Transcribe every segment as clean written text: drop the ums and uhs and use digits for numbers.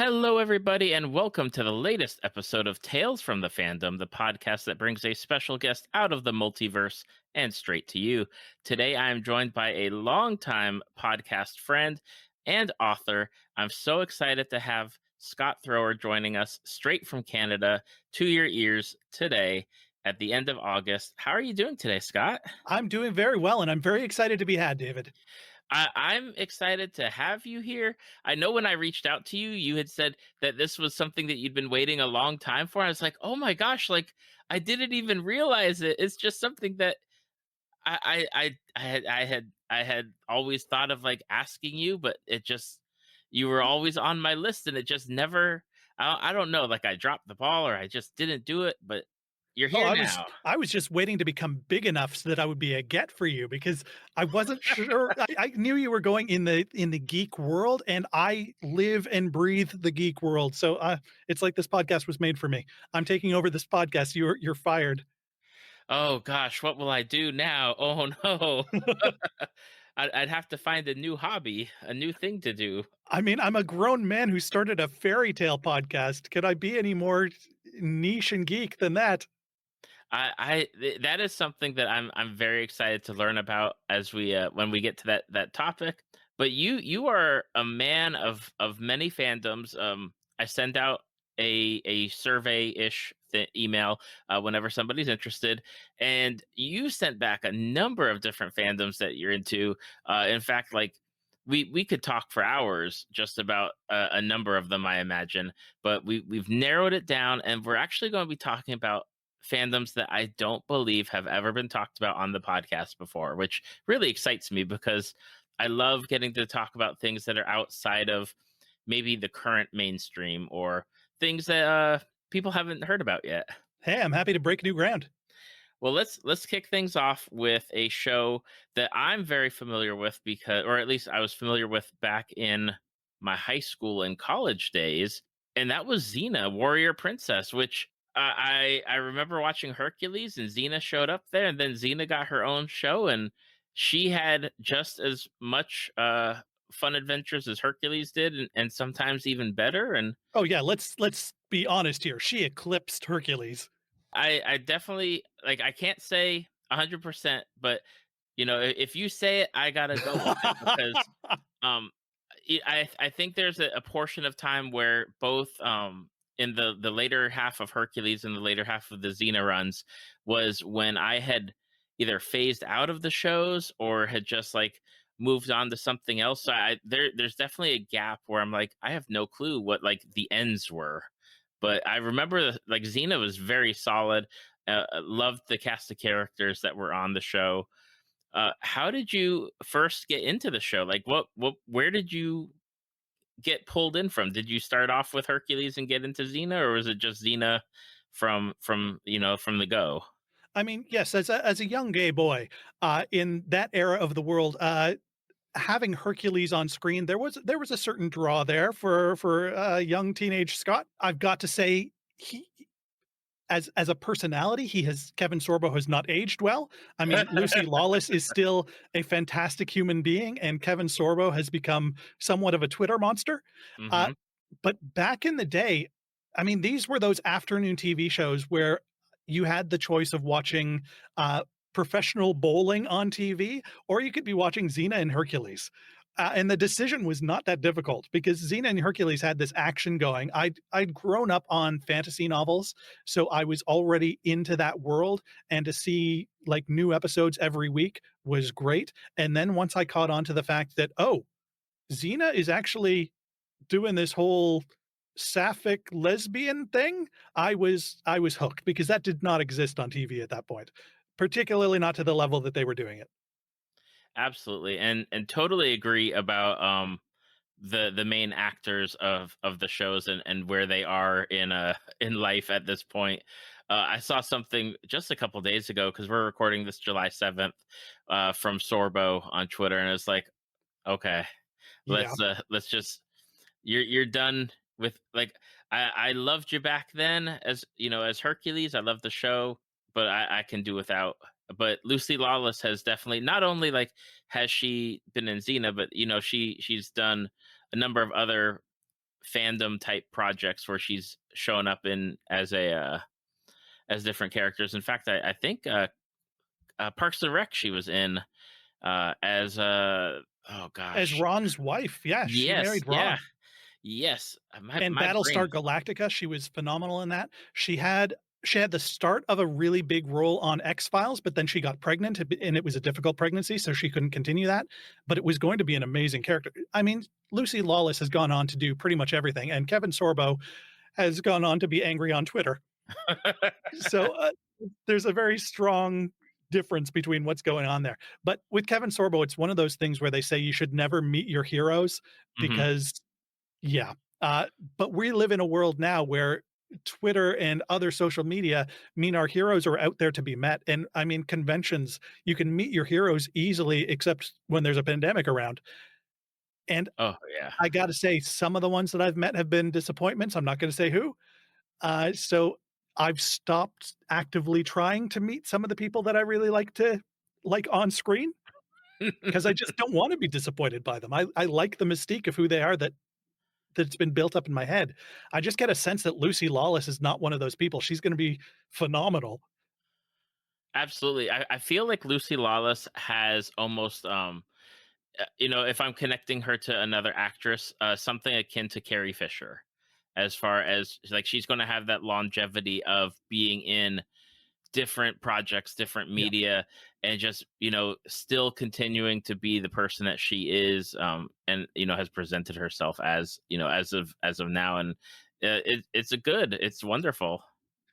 Hello, everybody, and welcome to the latest episode of Tales from the Fandom, the podcast that brings a special guest out of the multiverse and straight to you. Today, I am joined by a longtime podcast friend and author. I'm so excited to have Scott Thrower joining us straight from Canada to your ears today at the end of August. How are you doing today, Scott? I'm doing very well, and I'm very excited to be had, David. I'm excited to have you here. I know when I reached out to you, you had said that this was something that you'd been waiting a long time for. I was like, oh my gosh, like I didn't even realize it. It's just something that I had always thought of like asking you, but it just you were always on my list, and it just never. I don't know, like I dropped the ball or I just didn't do it, but you're Oh, here now. I was just waiting to become big enough so that I would be a get for you because I wasn't sure. I knew you were going in the geek world, and I live and breathe the geek world. So it's like this podcast was made for me. I'm taking over this podcast. You're fired. Oh gosh, what will I do now? Oh no. I'd have to find a new hobby, a new thing to do. I mean, I'm a grown man who started a fairy tale podcast. Could I be any more niche and geek than that? That is something that I'm very excited to learn about as we when we get to that topic. But you are a man of many fandoms. I send out a survey ish email whenever somebody's interested, and you sent back a number of different fandoms that you're into. In fact, like we could talk for hours just about a number of them, I imagine. But we've narrowed it down, and we're actually going to be talking about fandoms that I don't believe have ever been talked about on the podcast before, which really excites me because I love getting to talk about things that are outside of maybe the current mainstream or things that people haven't heard about yet. Hey, I'm happy to break new ground. Well, let's kick things off with a show that I'm very familiar with because, or at least I was familiar with back in my high school and college days, and that was Xena, Warrior Princess, which I remember watching Hercules, and Xena showed up there, and then Xena got her own show, and she had just as much fun adventures as Hercules did, and sometimes even better. And Oh yeah, let's be honest here. She eclipsed Hercules. I definitely like. I can't say 100%, but if you say it, I gotta go with it because um, I think there's a portion of time where both in the later half of Hercules and the later half of the Xena runs was when I had either phased out of the shows or had just like moved on to something else. So there's definitely a gap where I'm like I have no clue what like the ends were, but I remember like Xena was very solid. Loved the cast of characters that were on the show. How did you first get into the show? Like, where did you get pulled in from? Did you start off with Hercules and get into Xena, or was it just Xena from the go? I mean, yes, as a young gay boy, in that era of the world, having Hercules on screen, there was a certain draw there for young teenage Scott. I've got to say, he as a personality, Kevin Sorbo has not aged well. I mean, Lucy Lawless is still a fantastic human being, and Kevin Sorbo has become somewhat of a Twitter monster. Uh, Hmm. but back in the day, I mean, these were those afternoon TV shows where you had the choice of watching professional bowling on TV, or you could be watching Xena and Hercules. And the decision was not that difficult because Xena and Hercules had this action going. I'd grown up on fantasy novels, so I was already into that world, and to see like new episodes every week was great. And then once I caught on to the fact that, oh, Xena is actually doing this whole sapphic lesbian thing, I was hooked because that did not exist on TV at that point, particularly not to the level that they were doing it. Absolutely, and totally agree about the main actors of the shows and where they are in in life at this point. I saw something just a couple days ago because we're recording this July 7th from Sorbo on Twitter, and it's like, okay, Yeah. let's just you're done with like I loved you back then as as Hercules. I love the show, but I can do without. But Lucy Lawless has definitely not only like has she been in Xena, but she's done a number of other fandom type projects where she's shown up in as a as different characters. In fact, I think Parks and Rec she was in as oh As gosh, Ron's wife, yeah, she yes, married yeah, Ron. yes. And My brain. Battlestar Galactica, she was phenomenal in that. She had the start of a really big role on X-Files, but then she got pregnant, and it was a difficult pregnancy, so she couldn't continue that, but it was going to be an amazing character. I mean, Lucy Lawless has gone on to do pretty much everything, and Kevin Sorbo has gone on to be angry on Twitter. So, there's a very strong difference between what's going on there. But with Kevin Sorbo, it's one of those things where they say you should never meet your heroes Hmm. because yeah. Uh, but we live in a world now where Twitter and other social media mean our heroes are out there to be met. And I mean, conventions, you can meet your heroes easily, except when there's a pandemic around. And Oh yeah. I got to say, some of the ones that I've met have been disappointments. I'm not going to say who. So I've stopped actively trying to meet some of the people that I really like to like on screen because I just don't want to be disappointed by them. I like the mystique of who they are that's been built up in my head. I just get a sense that Lucy Lawless is not one of those people. She's gonna be phenomenal. Absolutely. I feel like Lucy Lawless has almost if I'm connecting her to another actress, something akin to Carrie Fisher, as far as like she's going to have that longevity of being in different projects, different Yeah. media, and just still continuing to be the person that she is, and has presented herself as as of now, and it's wonderful.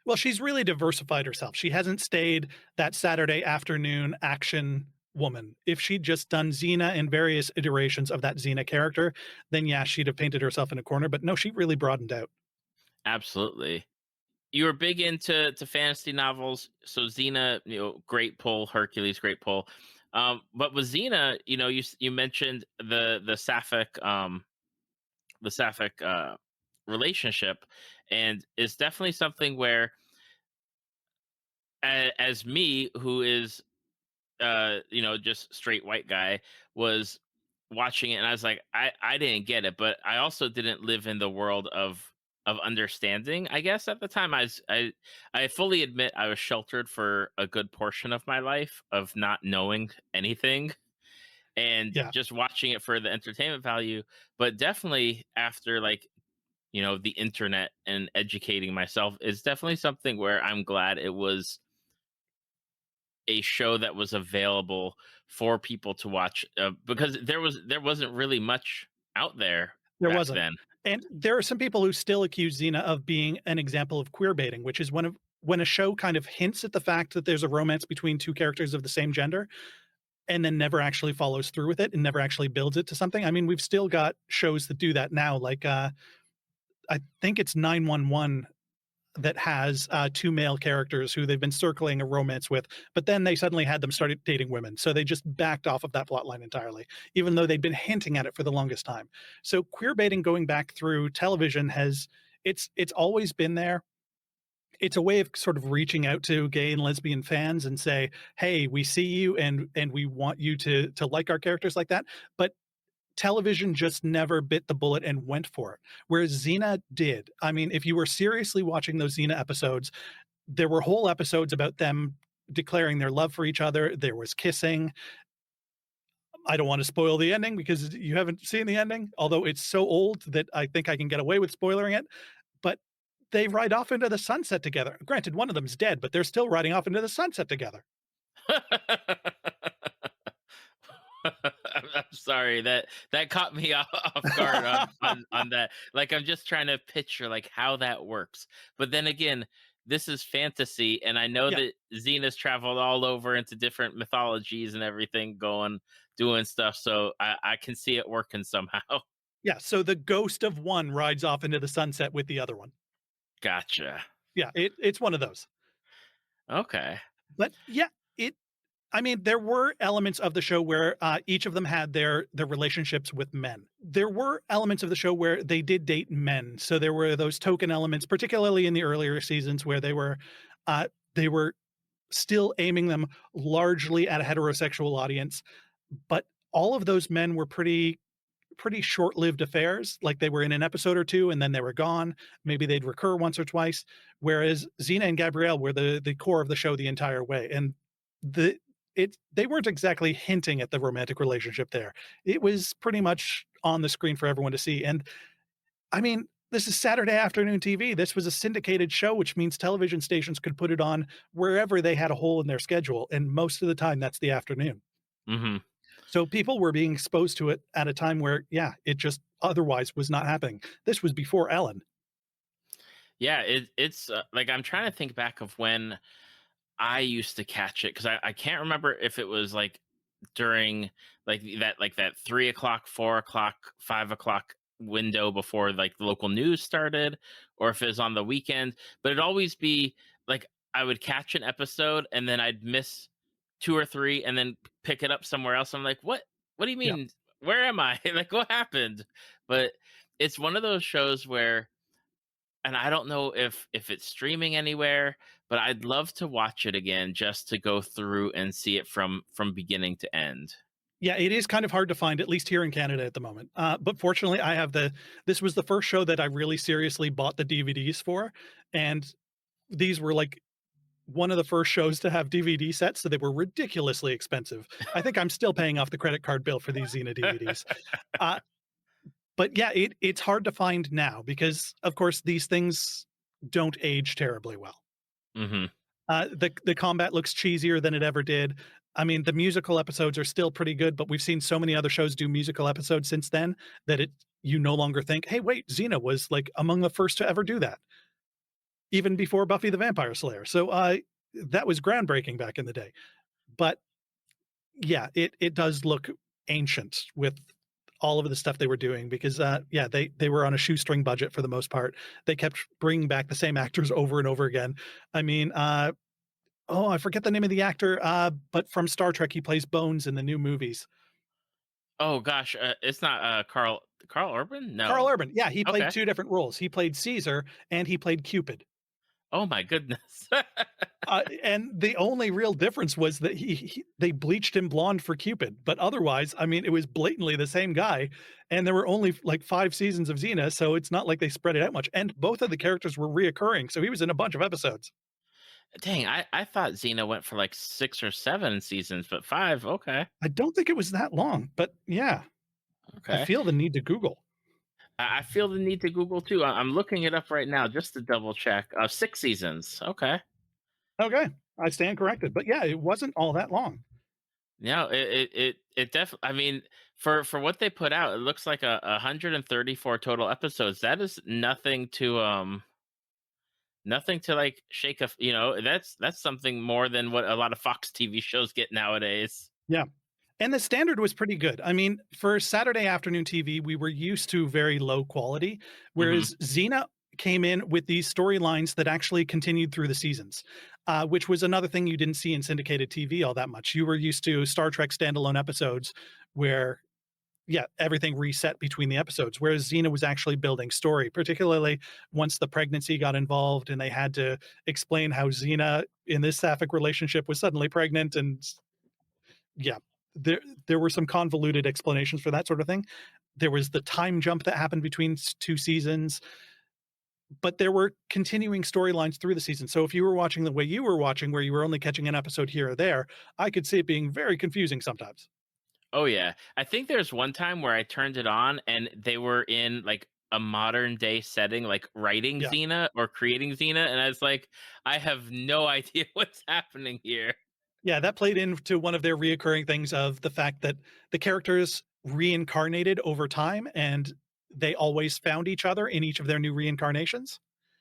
Well, she's really diversified herself. She hasn't stayed that Saturday afternoon action woman. If she'd just done Xena and various iterations of that Xena character, then yeah, she'd have painted herself in a corner, but no, she really broadened out. Absolutely. You were big into fantasy novels, so Xena, great pull. Hercules, great pull. But with Xena, you mentioned the sapphic relationship, and it's definitely something where, as me, who is just straight white guy, was watching it, and I was like, I didn't get it, but I also didn't live in the world of understanding. I guess at the time, I fully admit I was sheltered for a good portion of my life of not knowing anything and Yeah. just watching it for the entertainment value. But definitely after, like, the internet and educating myself, is definitely something where I'm glad it was a show that was available for people to watch, because there wasn't really much out there There back wasn't. then. And there are some people who still accuse Xena of being an example of queer baiting, which is when a show kind of hints at the fact that there's a romance between two characters of the same gender and then never actually follows through with it and never actually builds it to something. I mean, we've still got shows that do that now, like I think it's 911 that has two male characters who they've been circling a romance with, but then they suddenly had them started dating women. So they just backed off of that plot line entirely, even though they'd been hinting at it for the longest time. So queer baiting going back through television it's always been there. It's a way of sort of reaching out to gay and lesbian fans and say, hey, we see you and we want you to like our characters like that. But television just never bit the bullet and went for it, whereas Xena did. I mean, if you were seriously watching those Xena episodes, there were whole episodes about them declaring their love for each other. There was kissing. I don't want to spoil the ending because you haven't seen the ending, although it's so old that I think I can get away with spoiling it. But they ride off into the sunset together. Granted, one of them's dead, but they're still riding off into the sunset together. I'm sorry, that caught me off guard on that. Like, I'm just trying to picture like how that works. But then again, this is fantasy, and I know Yeah. that Xena's traveled all over into different mythologies and everything, going doing stuff. So I can see it working somehow. Yeah. So the ghost of one rides off into the sunset with the other one. Gotcha. Yeah. It's one of those. Okay. But yeah, it I mean, there were elements of the show where, each of them had their relationships with men. There were elements of the show where they did date men, so there were those token elements, particularly in the earlier seasons where they were still aiming them largely at a heterosexual audience, but all of those men were pretty short-lived affairs, like they were in an episode or 2 and then they were gone. Maybe they'd recur once or twice, whereas Xena and Gabrielle were the core of the show the entire way, and the they weren't exactly hinting at the romantic relationship there. It was pretty much on the screen for everyone to see, and I mean, this is Saturday afternoon TV. This was a syndicated show, which means television stations could put it on wherever they had a hole in their schedule, and most of the time, that's the afternoon. Hmm. So people were being exposed to it at a time where, yeah, it just otherwise was not happening. This was before Ellen. Yeah, it's like I'm trying to think back of when I used to catch it because I can't remember if it was like during like that 3 o'clock, 4 o'clock, 5 o'clock window before like the local news started, or if it was on the weekend. But it'd always be like I would catch an episode and then I'd miss two or three and then pick it up somewhere else. I'm like, what? What do you Yeah. mean? Where am I? Like, what happened? But it's one of those shows where, and I don't know if it's streaming anywhere, but I'd love to watch it again just to go through and see it from beginning to end. Yeah, it is kind of hard to find, at least here in Canada at the moment. But fortunately, I have this was the first show that I really seriously bought the DVDs for. And these were like one of the first shows to have DVD sets, so they were ridiculously expensive. I think I'm still paying off the credit card bill for these Xena DVDs. Uh, but yeah, it's hard to find now because, of course, these things don't age terribly well. Hmm. The combat looks cheesier than it ever did. I mean, the musical episodes are still pretty good, but we've seen so many other shows do musical episodes since then that it you no longer think, "Hey, wait, Xena was like among the first to ever do that," even before Buffy the Vampire Slayer. So, that was groundbreaking back in the day. But yeah, it does look ancient with all of the stuff they were doing because, yeah, they were on a shoestring budget for the most part. They kept bringing back the same actors over and over again. I mean, oh, I forget the name of the actor, but from Star Trek, he plays Bones in the new movies. Oh gosh, it's not Carl Urban. Carl No. Urban, yeah, he played Okay. 2 different roles. He played Caesar and he played Cupid. Oh my goodness. And the only real difference was that he they bleached him blonde for Cupid, but otherwise, I mean, it was blatantly the same guy, and there were only, like, 5 seasons of Xena, so it's not like they spread it out much, and both of the characters were reoccurring, so he was in a bunch of episodes. Dang, I thought Xena went for like 6 or 7 seasons, but five. Okay. I don't think it was that long, but yeah, I Okay. feel the need to Google. I feel the need to Google too. I'm looking it up right now just to double check. 6 seasons. Okay. Okay, I stand corrected, but yeah, it wasn't all that long. No, it definitely. I mean, for what they put out, it looks like a 134 total episodes. That is nothing to like shake a. That's something more than what a lot of Fox TV shows get nowadays. Yeah. And the standard was pretty good. I mean, for Saturday afternoon TV, we were used to very low quality, Hmm. whereas Xena came in with these storylines that actually continued through the seasons, which was another thing you didn't see in syndicated TV all that much. You were used to Star Trek standalone episodes where, yeah, everything reset between the episodes, whereas Xena was actually building story, particularly once the pregnancy got involved and they had to explain how Xena in this sapphic relationship was suddenly pregnant and yeah, there were some convoluted explanations for that sort of thing. There was the time jump that happened between 2 seasons, but there were continuing storylines through the season. So if you were watching the way you were watching, where you were only catching an episode here or there, I could see it being very confusing sometimes. Oh yeah, I think there's one time where I turned it on and they were in like a modern day setting, like writing Yeah. Xena or creating Xena, and I was like, I have no idea what's happening here. Yeah, that played into one of their reoccurring things of the fact that the characters reincarnated over time and they always found each other in each of their new reincarnations.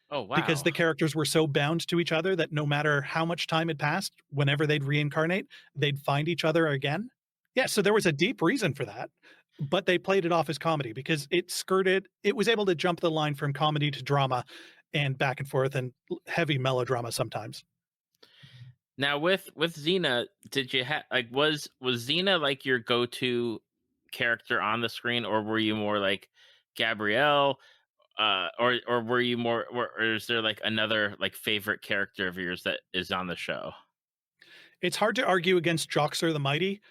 Oh Because wow. the characters were so bound to each other that no matter how much time had passed, whenever they'd reincarnate, they'd find each other again. Yeah, so there was a deep reason for that, but they played it off as comedy because it was able to jump the line from comedy to drama and back and forth and heavy melodrama sometimes. Now with Xena, did you have like was Xena like your go to character on the screen, or were you more like Gabrielle, or were you more, or is there like another like favorite character of yours that is on the show? It's hard to argue against Joxer the Mighty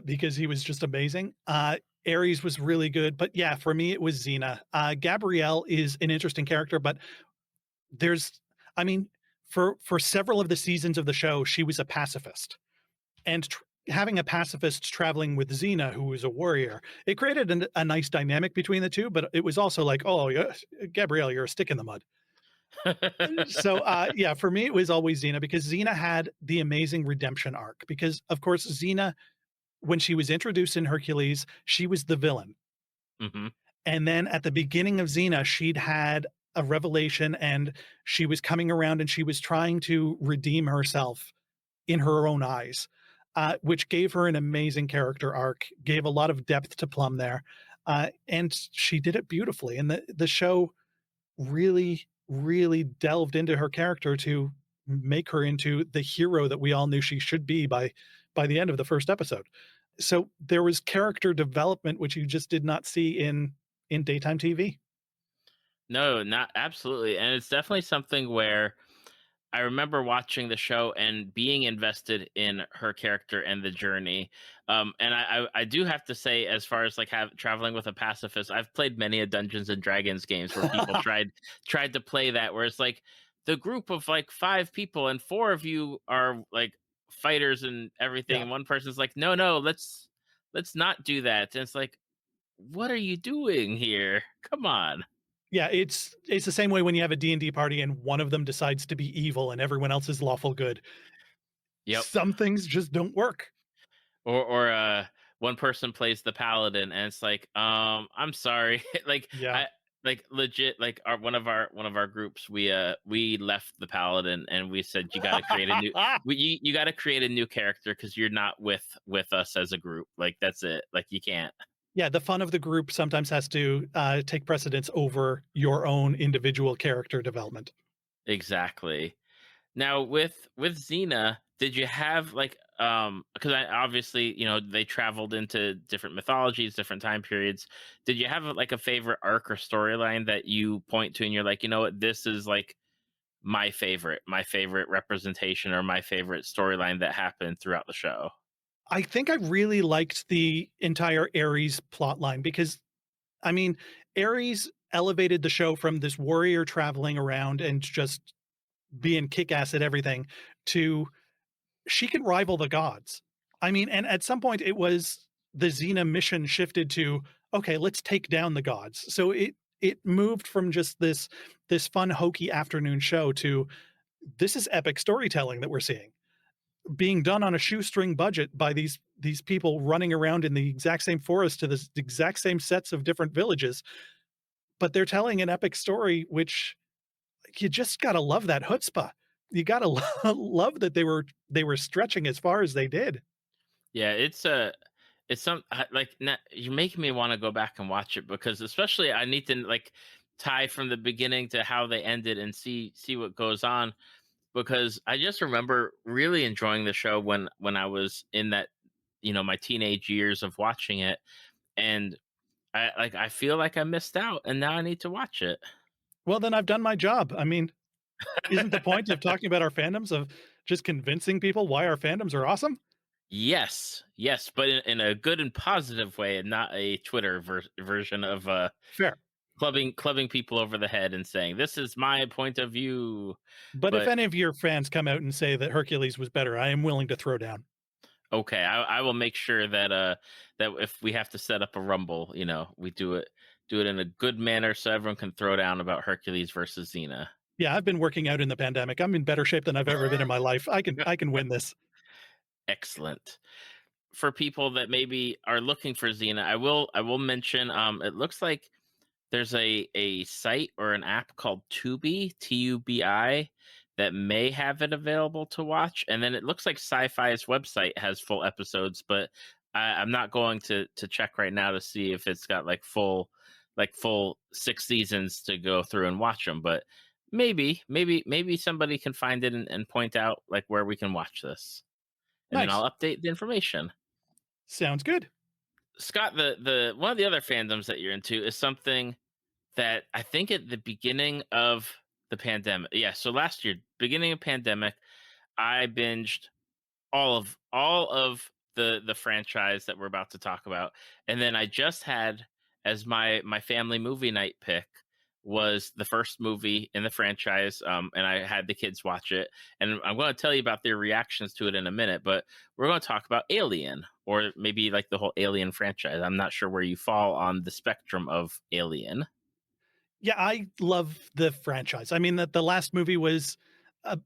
because he was just amazing. Ares was really good, but yeah, for me, it was Xena. Gabrielle is an interesting character, but there's I mean, for several of the seasons of the show, she was a pacifist, and having a pacifist traveling with Xena, who was a warrior, it created a nice dynamic between the two. But it was also like, oh, yeah, Gabrielle, you're a stick in the mud. So, yeah, for me, it was always Xena because Xena had the amazing redemption arc. Because, of course, Xena, when she was introduced in Hercules, she was the villain. Hmm. And then at the beginning of Xena, she'd had a revelation and she was coming around and she was trying to redeem herself in her own eyes, which gave her an amazing character arc, gave a lot of depth to Plum there. And she did it beautifully. And the show really, really delved into her character to make her into the hero that we all knew she should be by the end of the first episode. So there was character development which you just did not see in daytime TV. No, not absolutely, and it's definitely something where I remember watching the show and being invested in her character and the journey. And I do have to say, as far as like have traveling with a pacifist, I've played many a Dungeons and Dragons games where people tried to play that, where it's like the group of like five people and four of you are like fighters and everything, Yeah. and one person's like, no, no, let's not do that. And it's like, what are you doing here? Come on. Yeah, it's the same way when you have a D&D party and one of them decides to be evil and everyone else is lawful good. Yep. Some things just don't work. Or one person plays the paladin and it's like, I'm sorry. Like Yeah. I like legit like our one of our groups, we left the paladin and we said you got to create a new you got to create a new character because you're not with us as a group. Like that's it. Like you can't. Yeah, the fun of the group sometimes has to, take precedence over your own individual character development. Exactly. Now with Xena, did you have like because I obviously, they traveled into different mythologies, different time periods. Did you have like a favorite arc or storyline that you point to and you're like, you know what, this is like my favorite representation or my favorite storyline that happened throughout the show? I think I really liked the entire Ares plotline because, I mean, Ares elevated the show from this warrior traveling around and just being kick-ass at everything to she can rival the gods. I mean, and at some point it was the Xena mission shifted to, okay, let's take down the gods. So it moved from just this fun hokey afternoon show to this is epic storytelling that we're seeing being done on a shoestring budget by these people running around in the exact same forest to the exact same sets of different villages, but they're telling an epic story which you just gotta love that chutzpah. You gotta love that they were stretching as far as they did. Yeah, it's like you're making me want to go back and watch it because especially I need to like tie from the beginning to how they ended and see what goes on because I just remember really enjoying the show when I was in that my teenage years of watching it, and I feel like I missed out and now I need to watch it. Well, then I've done my job. I mean, isn't the point of talking about our fandoms of just convincing people why our fandoms are awesome? Yes, yes, but in a good and positive way and not a Twitter version of Fair. clubbing people over the head and saying this is my point of view. But if But any of your fans come out and say that Hercules was better, I am willing to throw down. okay, I will make sure that if we have to set up a rumble, we do it in a good manner so everyone can throw down about Hercules versus Xena. Yeah, I've been working out in the pandemic. I'm in better shape than I've ever been in my life. I can win this. Excellent. For people that maybe are looking for Xena, I will mention it looks like there's a site or an app called Tubi, Tubi, that may have it available to watch, and then it looks like Sci-Fi's website has full episodes, but I'm not going to check right now to see if it's got like full 6 seasons to go through and watch them. But maybe somebody can find it and point out like where we can watch this, and then Nice. I'll update the information. Sounds good. Scott, the one of the other fandoms that you're into is something that I think at the beginning of the pandemic, yeah, so last year, beginning of pandemic, I binged all of the franchise that we're about to talk about, and then I just had as my family movie night pick was the first movie in the franchise, and I had the kids watch it, and I'm going to tell you about their reactions to it in a minute. But we're going to talk about Alien, or maybe like the whole Alien franchise. I'm not sure where you fall on the spectrum of Alien. Yeah, I love the franchise. I mean, the last movie was, uh,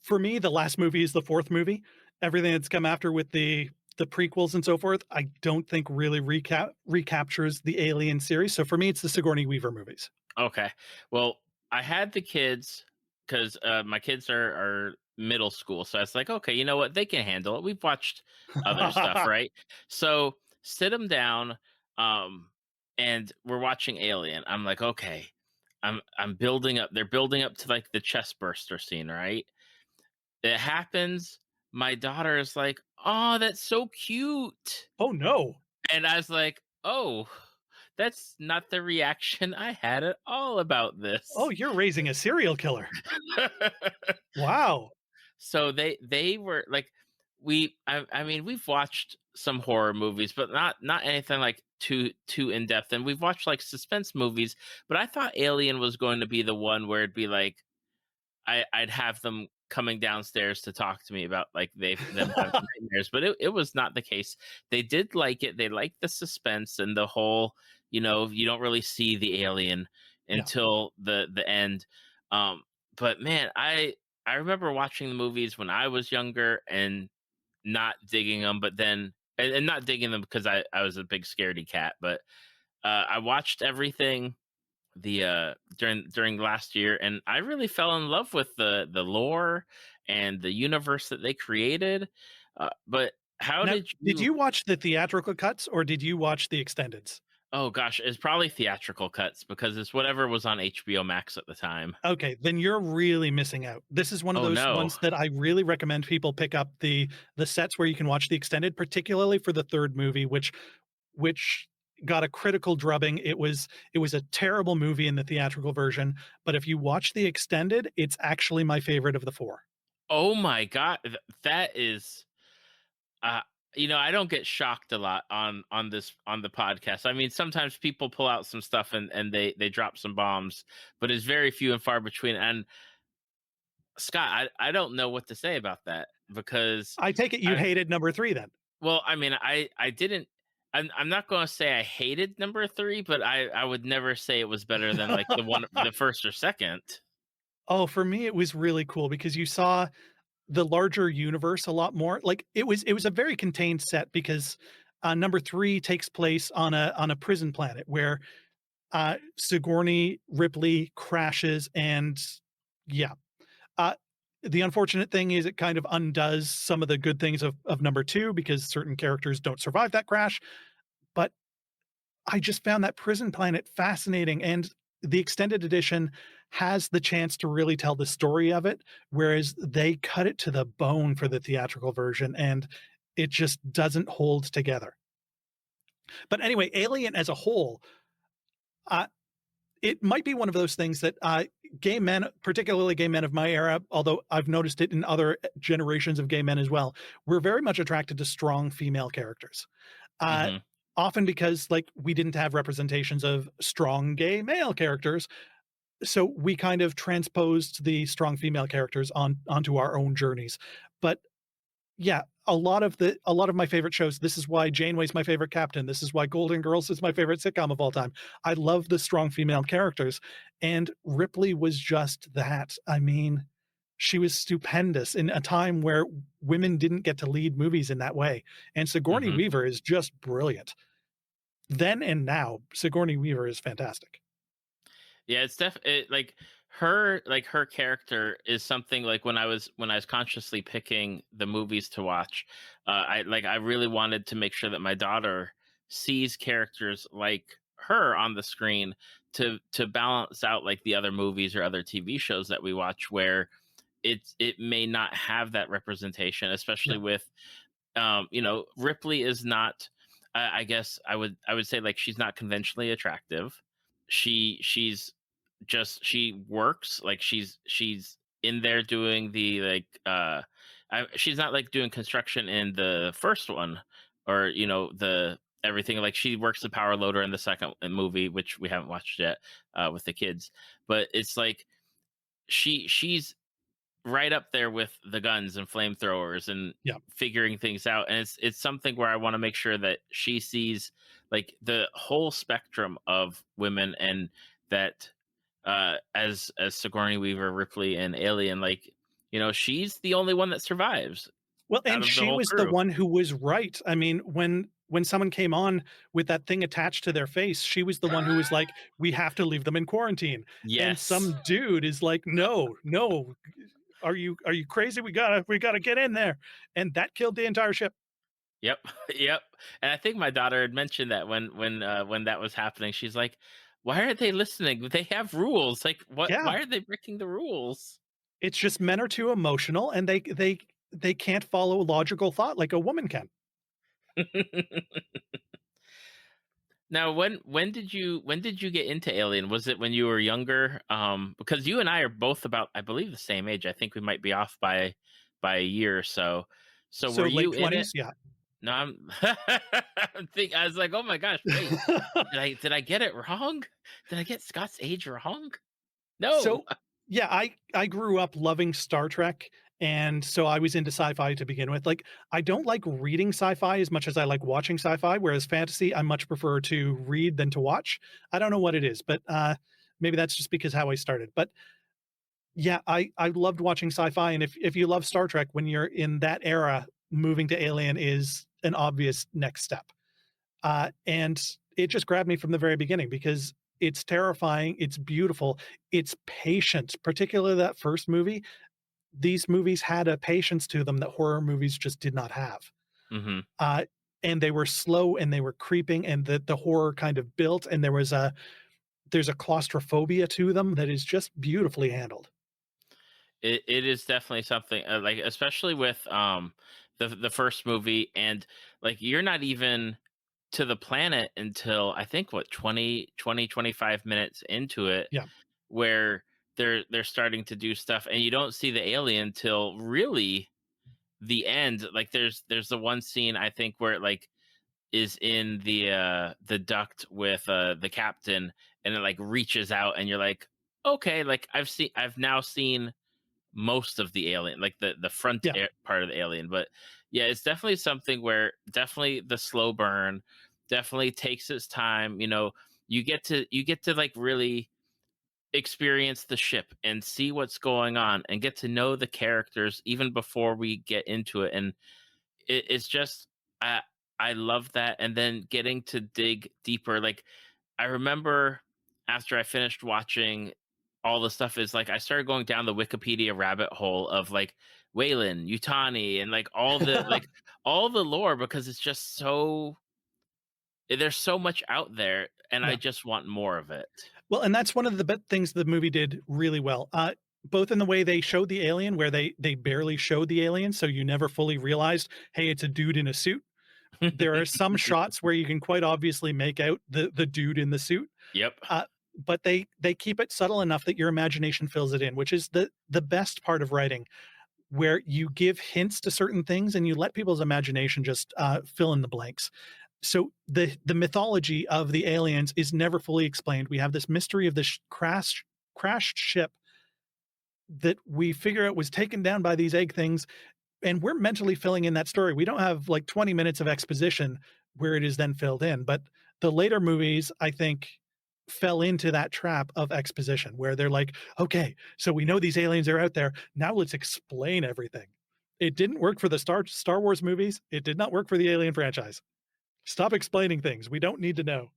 for me, the last movie is the 4th movie. Everything that's come after with the prequels and so forth, I don't think really recaptures the Alien series. So for me, it's the Sigourney Weaver movies. Okay. Well, I had the kids because my kids are middle school, so I was like, okay, you know what? They can handle it. We've watched other stuff, right? So sit them down, um, and we're watching Alien. I'm like, okay, I'm building up. They're building up to like the chest burster scene, right? It happens. My daughter is like, "Oh, that's so cute," Oh, no. and I was like, "Oh." That's not the reaction I had at all about Oh, this. you're raising a serial killer. Wow. So they were like I mean we've watched some horror movies but not anything like too in depth, and we've watched like suspense movies, but I thought Alien was going to be the one where it'd be like I'd have them coming downstairs to talk to me about like them having nightmares, but it was not the case. They did like it. They liked the suspense and the whole, you don't really see the alien No. until the end. Um, but man, I remember watching the movies when I was younger and not digging them, but then and not digging them because I was a big scaredy cat, but I watched everything during last year, and I really fell in love with the lore and the universe that they created. But how Now, did did you? you watch the theatrical cuts or did you watch the extendeds? Oh gosh, it's probably theatrical cuts because it's whatever was on HBO Max at the time. Okay, then you're really missing out. This is one of Oh those no. ones that I really recommend people pick up the sets where you can watch the extended, particularly for the 3rd movie, which got a critical drubbing. It was a terrible movie in the theatrical version, but if you watch the extended, it's actually my favorite of the 4. Oh my god, that is uh I don't get shocked a lot on the podcast. I mean, sometimes people pull out some stuff and they drop some bombs, but it's very few and far between. And Scott, I don't know what to say about that because I take it you I hated number 3 then. well, I mean, I didn't. I'm not going to say I hated number three, but I would never say it was better than like the first or second. Oh, for me, it was really cool because you saw the larger universe a lot more. Like, it was a very contained set because, number 3 takes place on a prison planet where, Sigourney Ripley crashes and yeah. Uh, the unfortunate thing is it kind of undoes some of the good things of number 2 because certain characters don't survive that crash, but I just found that Prison Planet fascinating, and the extended edition has the chance to really tell the story of it, whereas they cut it to the bone for the theatrical version, and it just doesn't hold together. But anyway, Alien as a whole, uh, it might be one of those things that gay men, particularly gay men of my era, although I've noticed it in other generations of gay men as well, we're very much attracted to strong female characters. Uh, Hmm. Often because like we didn't have representations of strong gay male characters, so we kind of transposed the strong female characters onto our own journeys. But yeah, a lot of my favorite shows, this is why Janeway's my favorite captain, this is why Golden Girls is my favorite sitcom of all time. I love the strong female characters, and Ripley was just that. I mean, she was stupendous in a time where women didn't get to lead movies in that way, and Sigourney Hmm. Weaver is just brilliant. Then and now, Sigourney Weaver is fantastic. Yeah, it's like her character is something like when I was consciously picking the movies to watch, I really wanted to make sure that my daughter sees characters like her on the screen to balance out like the other movies or other TV shows that we watch where it may not have that representation, especially Yeah. with Ripley is not. I guess I would say like she's not conventionally attractive. She's just she works like she's in there doing the like she's not like doing construction in the first one, or the everything. Like she works the power loader in the second movie, which we haven't watched yet with the kids. But it's like she's right up there with the guns and flamethrowers and Yeah. figuring things out. And it's something where I want to make sure that she sees like the whole spectrum of women, and that as Sigourney Weaver, Ripley, and Alien, like she's the only one that survives Well, out and of the she whole was the crew. one who was right. I mean, when someone came on with that thing attached to their face, she was the one who was like, "We have to leave them in quarantine." And Yes. some dude is like, "No, no, are you crazy? We gotta get in there." And that killed the entire ship. Yep. Yep. And I think my daughter had mentioned that when that was happening, she's like, "Why aren't they listening? They have rules. Like, what? Yeah. Why are they breaking the rules?" It's just men are too emotional and they can't follow logical thought like a woman can. Now, when did you get into Alien? Was it when you were younger? Because you and I are both about, I believe, the same age. I think we might be off by a year or so. So So were late you in it? 20s, yeah. No, I was like, oh my gosh, wait, did I get it wrong? Did I get Scott's age wrong? No. So, yeah, I grew up loving Star Trek, and so I was into sci-fi to begin with. Like, I don't like reading sci-fi as much as I like watching sci-fi, whereas fantasy, I much prefer to read than to watch. I don't know what it is, but, maybe that's just because how I started. But, yeah, I loved watching sci-fi, and if you love Star Trek, when you're in that era, moving to Alien is an obvious next step. And it just grabbed me from the very beginning because it's terrifying, it's beautiful, it's patient, particularly that first movie. These movies had a patience to them that horror movies just did not have. Hmm. Uh, and they were slow and they were creeping and the horror kind of built and there's a claustrophobia to them that is just beautifully handled. It is definitely something, like, especially with the first movie, and like you're not even to the planet until I think what 25 minutes into it, Yeah. where they're starting to do stuff, and you don't see the alien till really the end. Like there's the one scene I think where it like is in the duct with the captain, and it like reaches out, and you're like, okay, like I've now seen most of the alien, like the front Yeah. part of the alien. But yeah, it's definitely something where definitely the slow burn definitely takes its time. You get to like really experience the ship and see what's going on and get to know the characters even before we get into it. And it's just I love that. And then getting to dig deeper, like I remember after I finished watching all the stuff, is like I started going down the Wikipedia rabbit hole of like Wayland, Utani, and like all the lore, because it's just so there's so much out there, and I Yeah. just want more of it. Well, and that's one of the things the movie did really well. Both in the way they showed the alien, where they barely showed the alien, so you never fully realized, hey, it's a dude in a suit. There are some shots where you can quite obviously make out the dude in the suit, Yep. uh, but they keep it subtle enough that your imagination fills it in, which is the best part of writing, where you give hints to certain things and you let people's imagination just fill in the blanks. So the mythology of the aliens is never fully explained. We have this mystery of this crashed ship that we figure out was taken down by these egg things, and we're mentally filling in that story. We don't have like 20 minutes of exposition where it is then filled in. But the later movies, I think, fell into that trap of exposition where they're like, okay, so we know these aliens are out there. Now let's explain everything. It didn't work for the Star Wars movies. It did not work for the Alien franchise. Stop explaining things. We don't need to know.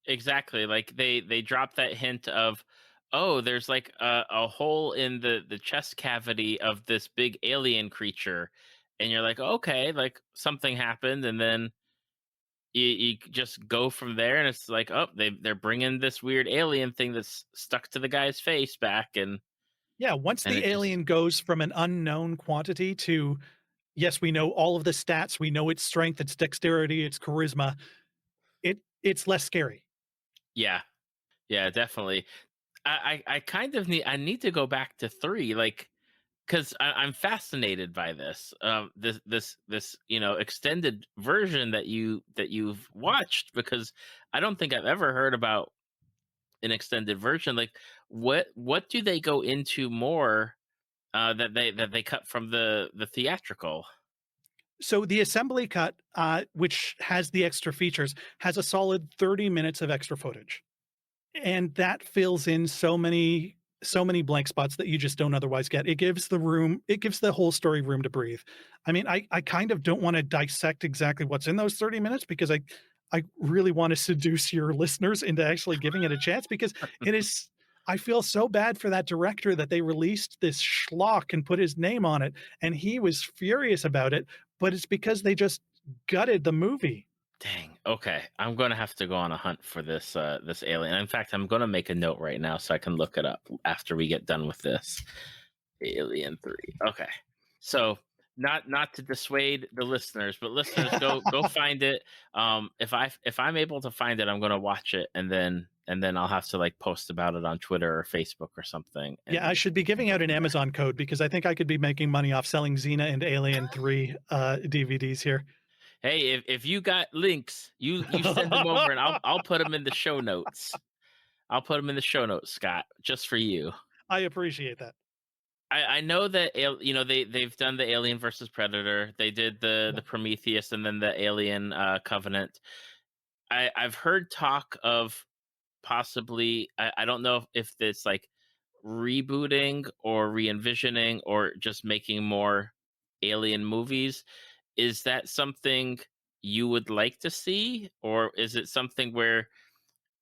Exactly. Like they drop that hint of, oh, there's like a hole in the chest cavity of this big alien creature, and you're like, okay, like something happened, and then you just go from there, and it's like, oh, they're bringing this weird alien thing that's stuck to the guy's face back, Yeah, once and the it just alien goes from an unknown quantity to, yes, we know all of the stats, we know its strength, its dexterity, its charisma, it's less scary. yeah, yeah, definitely. I kind of need to go back to three, like, because I'm fascinated by this. This extended version that you've watched, because I don't think I've ever heard about an extended version. Like, what do they go into more that they cut from the theatrical? So the assembly cut, which has the extra features, has a solid 30 minutes of extra footage. And that fills in so many blank spots that you just don't otherwise get. It gives the whole story room to breathe. I mean, I kind of don't want to dissect exactly what's in those 30 minutes because I really want to seduce your listeners into actually giving it a chance because it is I feel so bad for that director that they released this schlock and put his name on it, and he was furious about it, but it's because they just gutted the movie. Dang. Okay, I'm gonna have to go on a hunt for this alien. In fact, I'm gonna make a note right now so I can look it up after we get done with this. Alien 3. Okay. So, not to dissuade the listeners, but listeners, go find it. If I'm able to find it, I'm gonna watch it, and then I'll have to like post about it on Twitter or Facebook or something. Yeah, I And should be giving go out an from there. Amazon code because I think I could be making money off selling Xena and Alien 3 DVDs here. Hey, if you got links, you send them over, and I'll put them in the show notes. I'll put them in the show notes, Scott, just for you. I appreciate that. I know that they've done the Alien versus Predator. They did the Yeah. Prometheus, and then the Alien Covenant. I've heard talk of possibly, I don't know if it's like rebooting or re-envisioning or just making more Alien movies. Is that something you would like to see, or is it something where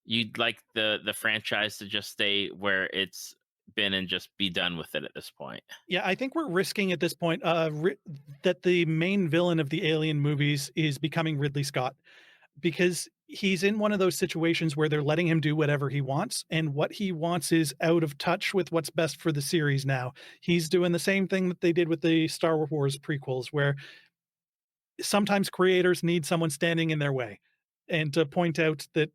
you'd like the franchise to just stay where it's been and just be done with it at this point? Yeah, I think we're risking at this point that the main villain of the Alien movies is becoming Ridley Scott because he's in one of those situations where they're letting him do whatever he wants, and what he wants is out of touch with what's best for the series now. He's doing the same thing that they did with the Star Wars prequels, where sometimes creators need someone standing in their way and to point out that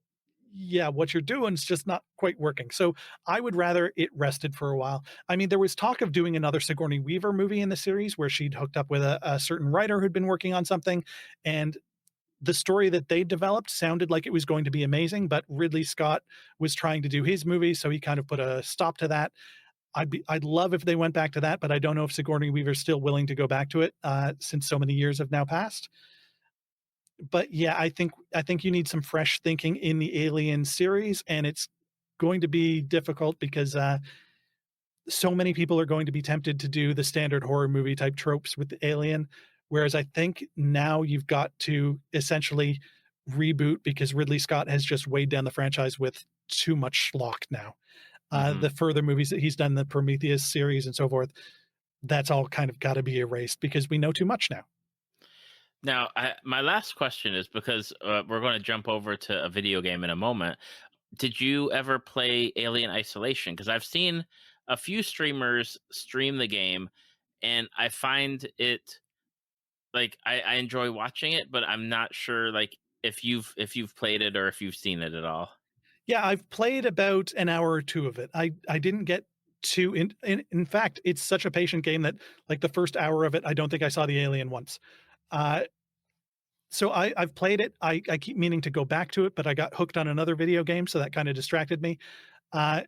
yeah, what you're doing is just not quite working. So I would rather it rested for a while. I mean, there was talk of doing another Sigourney Weaver movie in the series where she'd hooked up with a certain writer who'd been working on something, and the story that they developed sounded like it was going to be amazing. But Ridley Scott was trying to do his movie, so he kind of put a stop to that. I'd love if they went back to that, but I don't know if Sigourney Weaver's still willing to go back to it since so many years have now passed. But yeah, I think you need some fresh thinking in the Alien series, and it's going to be difficult because so many people are going to be tempted to do the standard horror movie type tropes with the Alien. Whereas I think now you've got to essentially reboot because Ridley Scott has just weighed down the franchise with too much schlock now. Hmm. The further movies that he's done, the Prometheus series and so forth, that's all kind of got to be erased because we know too much now. Now, my last question is, because we're going to jump over to a video game in a moment. Did you ever play Alien Isolation? Because I've seen a few streamers stream the game, and I find it like I enjoy watching it, but I'm not sure like if you've played it or if you've seen it at all. Yeah, I've played about an hour or 2 of it. I didn't get too in fact, it's such a patient game that, like, the first hour of it, I don't think I saw the alien once. Uh, so I've played it. I keep meaning to go back to it, but I got hooked on another video game, so that kinda distracted me. Uh,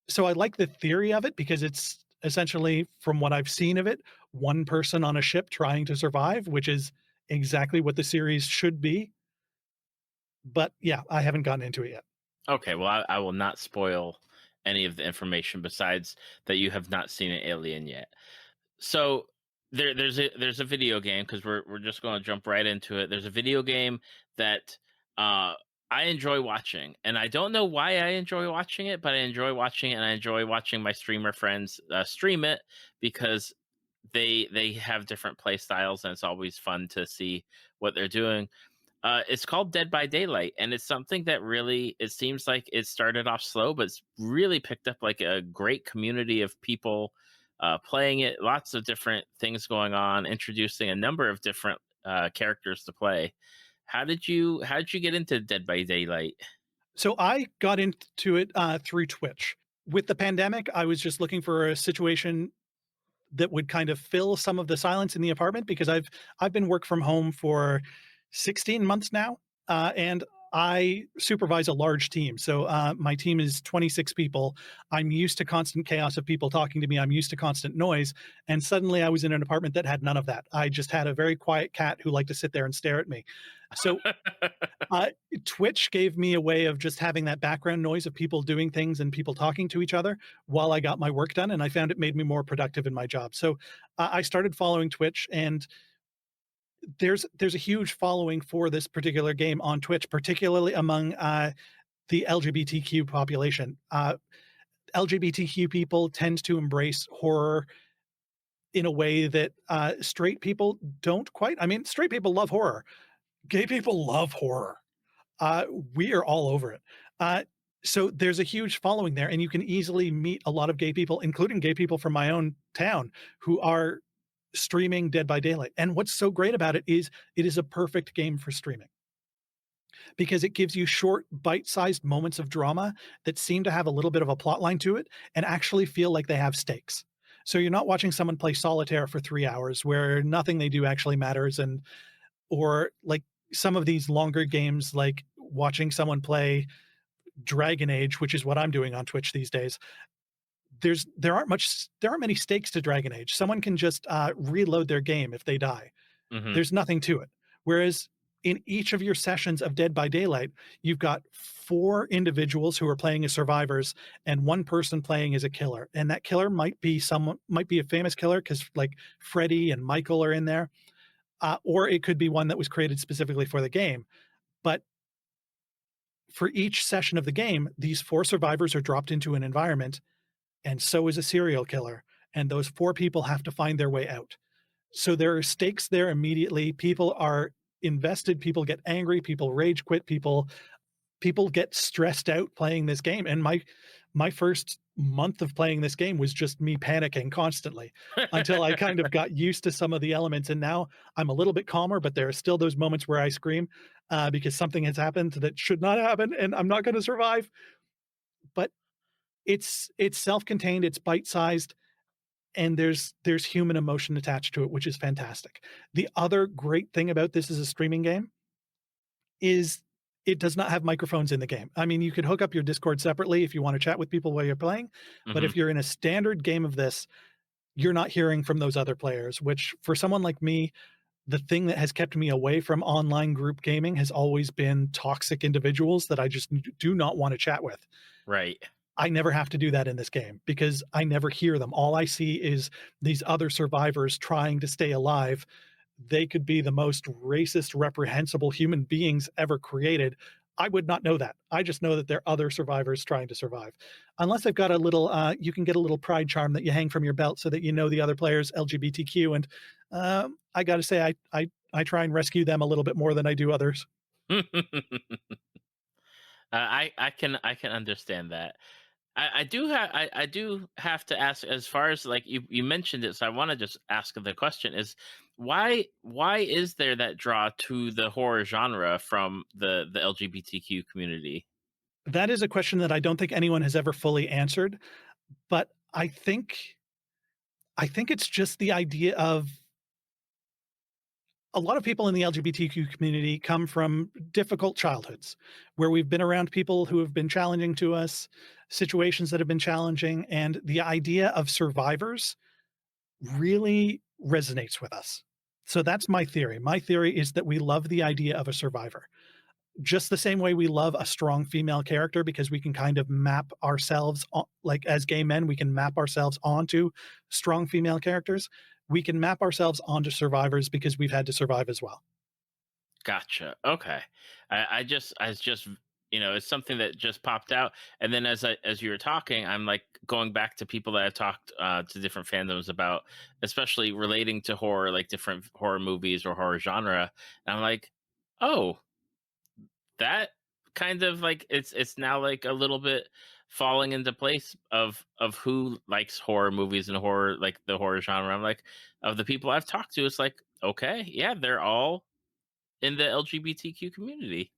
so I like the theory of it because it's essentially, from what I've seen of it, one person on a ship trying to survive, which is exactly what the series should be. But, yeah, I haven't gotten into it yet. Okay, well, I will not spoil any of the information besides that you have not seen an Alien yet. So there's a video game, because we're just going to jump right into it. There's a video game that uh, I enjoy watching, and I don't know why I enjoy watching it, but I enjoy watching it, and I enjoy watching my streamer friends stream it, because they have different play styles, and it's always fun to see what they're doing. It's called Dead by Daylight, and it's something that really, it seems like it started off slow, but it's really picked up like a great community of people playing it. Lots of different things going on, introducing a number of different characters to play. How did you get into Dead by Daylight? So I got into it through Twitch. With the pandemic, I was just looking for a situation that would kind of fill some of the silence in the apartment because I've been work from home for 16 months now, and I supervise a large team. So my team is 26 people. I'm used to constant chaos of people talking to me. I'm used to constant noise. And suddenly I was in an apartment that had none of that. I just had a very quiet cat who liked to sit there and stare at me. So uh, Twitch gave me a way of just having that background noise of people doing things and people talking to each other while I got my work done, and I found it made me more productive in my job. So I started following Twitch, and there's a huge following for this particular game on Twitch, particularly among the LGBTQ population. LGBTQ people tend to embrace horror in a way that straight people don't quite. I mean, straight people love horror. Gay people love horror. Uh, we are all over it. Uh, so there's a huge following there, and you can easily meet a lot of gay people, including gay people from my own town, who are streaming Dead by Daylight. And what's so great about it is a perfect game for streaming because it gives you short, bite-sized moments of drama that seem to have a little bit of a plot line to it and actually feel like they have stakes. So you're not watching someone play solitaire for 3 hours where nothing they do actually matters, and or like some of these longer games, like watching someone play Dragon Age, which is what I'm doing on Twitch these days. There aren't many stakes to Dragon Age. Someone can just reload their game if they die. Hmm. There's nothing to it. Whereas in each of your sessions of Dead by Daylight, you've got 4 individuals who are playing as survivors and 1 person playing as a killer. And that killer might be a famous killer because like Freddy and Michael are in there, or it could be one that was created specifically for the game. But for each session of the game, these 4 survivors are dropped into an environment, and so is a serial killer. And those 4 people have to find their way out. So there are stakes there immediately. People are invested, people get angry, people rage quit, people get stressed out playing this game. And my first month of playing this game was just me panicking constantly until I kind of got used to some of the elements. And now I'm a little bit calmer, but there are still those moments where I scream because something has happened that should not happen, and I'm not going to survive. But it's self-contained, it's bite-sized, and there's human emotion attached to it, which is fantastic. The other great thing about this as a streaming game is it does not have microphones in the game. I mean, you could hook up your Discord separately if you want to chat with people while you're playing, but Hmm. if you're in a standard game of this, you're not hearing from those other players, which for someone like me, the thing that has kept me away from online group gaming has always been toxic individuals that I just do not want to chat with. Right. I never have to do that in this game because I never hear them. All I see is these other survivors trying to stay alive. They could be the most racist, reprehensible human beings ever created. I would not know that. I just know that they're other survivors trying to survive. Unless they've got a little, you can get a little pride charm that you hang from your belt so that you know the other players LGBTQ. And I got to say, I try and rescue them a little bit more than I do others. I can understand that. I do have to ask, as far as like you mentioned it, so I want to just ask the question is why is there that draw to the horror genre from the LGBTQ community? That is a question that I don't think anyone has ever fully answered, but I think it's just the idea of a lot of people in the LGBTQ community come from difficult childhoods where we've been around people who have been challenging to us, situations that have been challenging, and the idea of survivors really resonates with us. So that's my theory. My theory is that we love the idea of a survivor. Just the same way we love a strong female character because we can kind of map ourselves like as gay men, we can map ourselves onto strong female characters. We can map ourselves onto survivors because we've had to survive as well. Gotcha. Okay. I just, it's something that just popped out. And then as you were talking, I'm like going back to people that I've talked to different fandoms about, especially relating to horror, like different horror movies or horror genre. And I'm like, oh, that kind of like it's now like a little bit falling into place of who likes horror movies and horror, like the horror genre. I'm like, of the people I've talked to, it's like, okay, yeah, they're all in the LGBTQ community.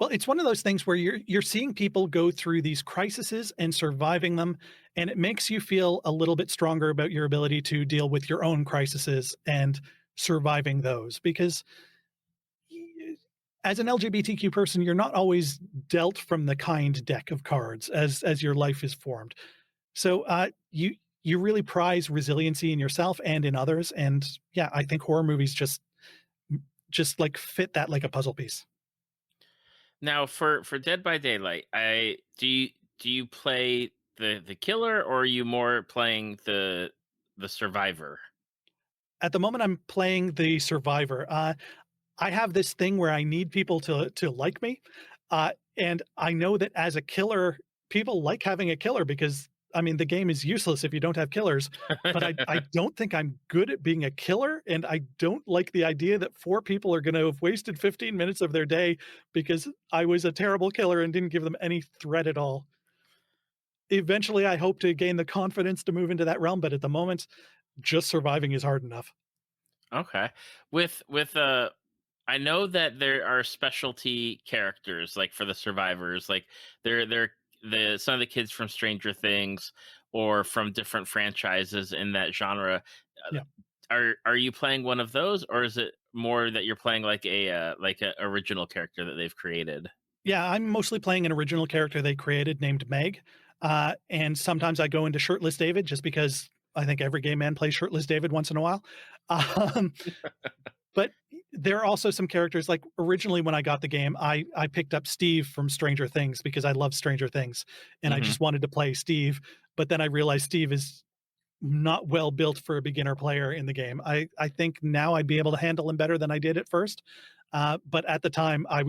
Well, it's one of those things where you're seeing people go through these crises and surviving them, and it makes you feel a little bit stronger about your ability to deal with your own crises and surviving those because y- as an LGBTQ person, you're not always dealt from the kind deck of cards as your life is formed. So you really prize resiliency in yourself and in others, and yeah, I think horror movies just like fit that like a puzzle piece. Now for Dead by Daylight, I do you play the killer, or are you more playing the survivor? At the moment, I'm playing the survivor. I have this thing where I need people to like me, and I know that as a killer, people like having a killer because I mean the game is useless if you don't have killers. But I don't think I'm good at being a killer, and I don't like the idea that four people are going to have wasted 15 minutes of their day because I was a terrible killer and didn't give them any threat at all. Eventually, I hope to gain the confidence to move into that realm, but at the moment, just surviving is hard enough. Okay. With I know that there are specialty characters like for the survivors, like they're the some of the kids from Stranger Things or from different franchises in that genre. Uh, Yeah. are you playing one of those, or is it more that you're playing like a original character that they've created? Yeah, I'm mostly playing an original character they created named Meg. And sometimes I go into Shirtless David just because I think every gay man plays Shirtless David once in a while. Um, but there are also some characters like originally when I got the game, I picked up Steve from Stranger Things because I love Stranger Things and I Hmm. just wanted to play Steve. But then I realized Steve is not well built for a beginner player in the game. I think now I'd be able to handle him better than I did at first. But at the time, I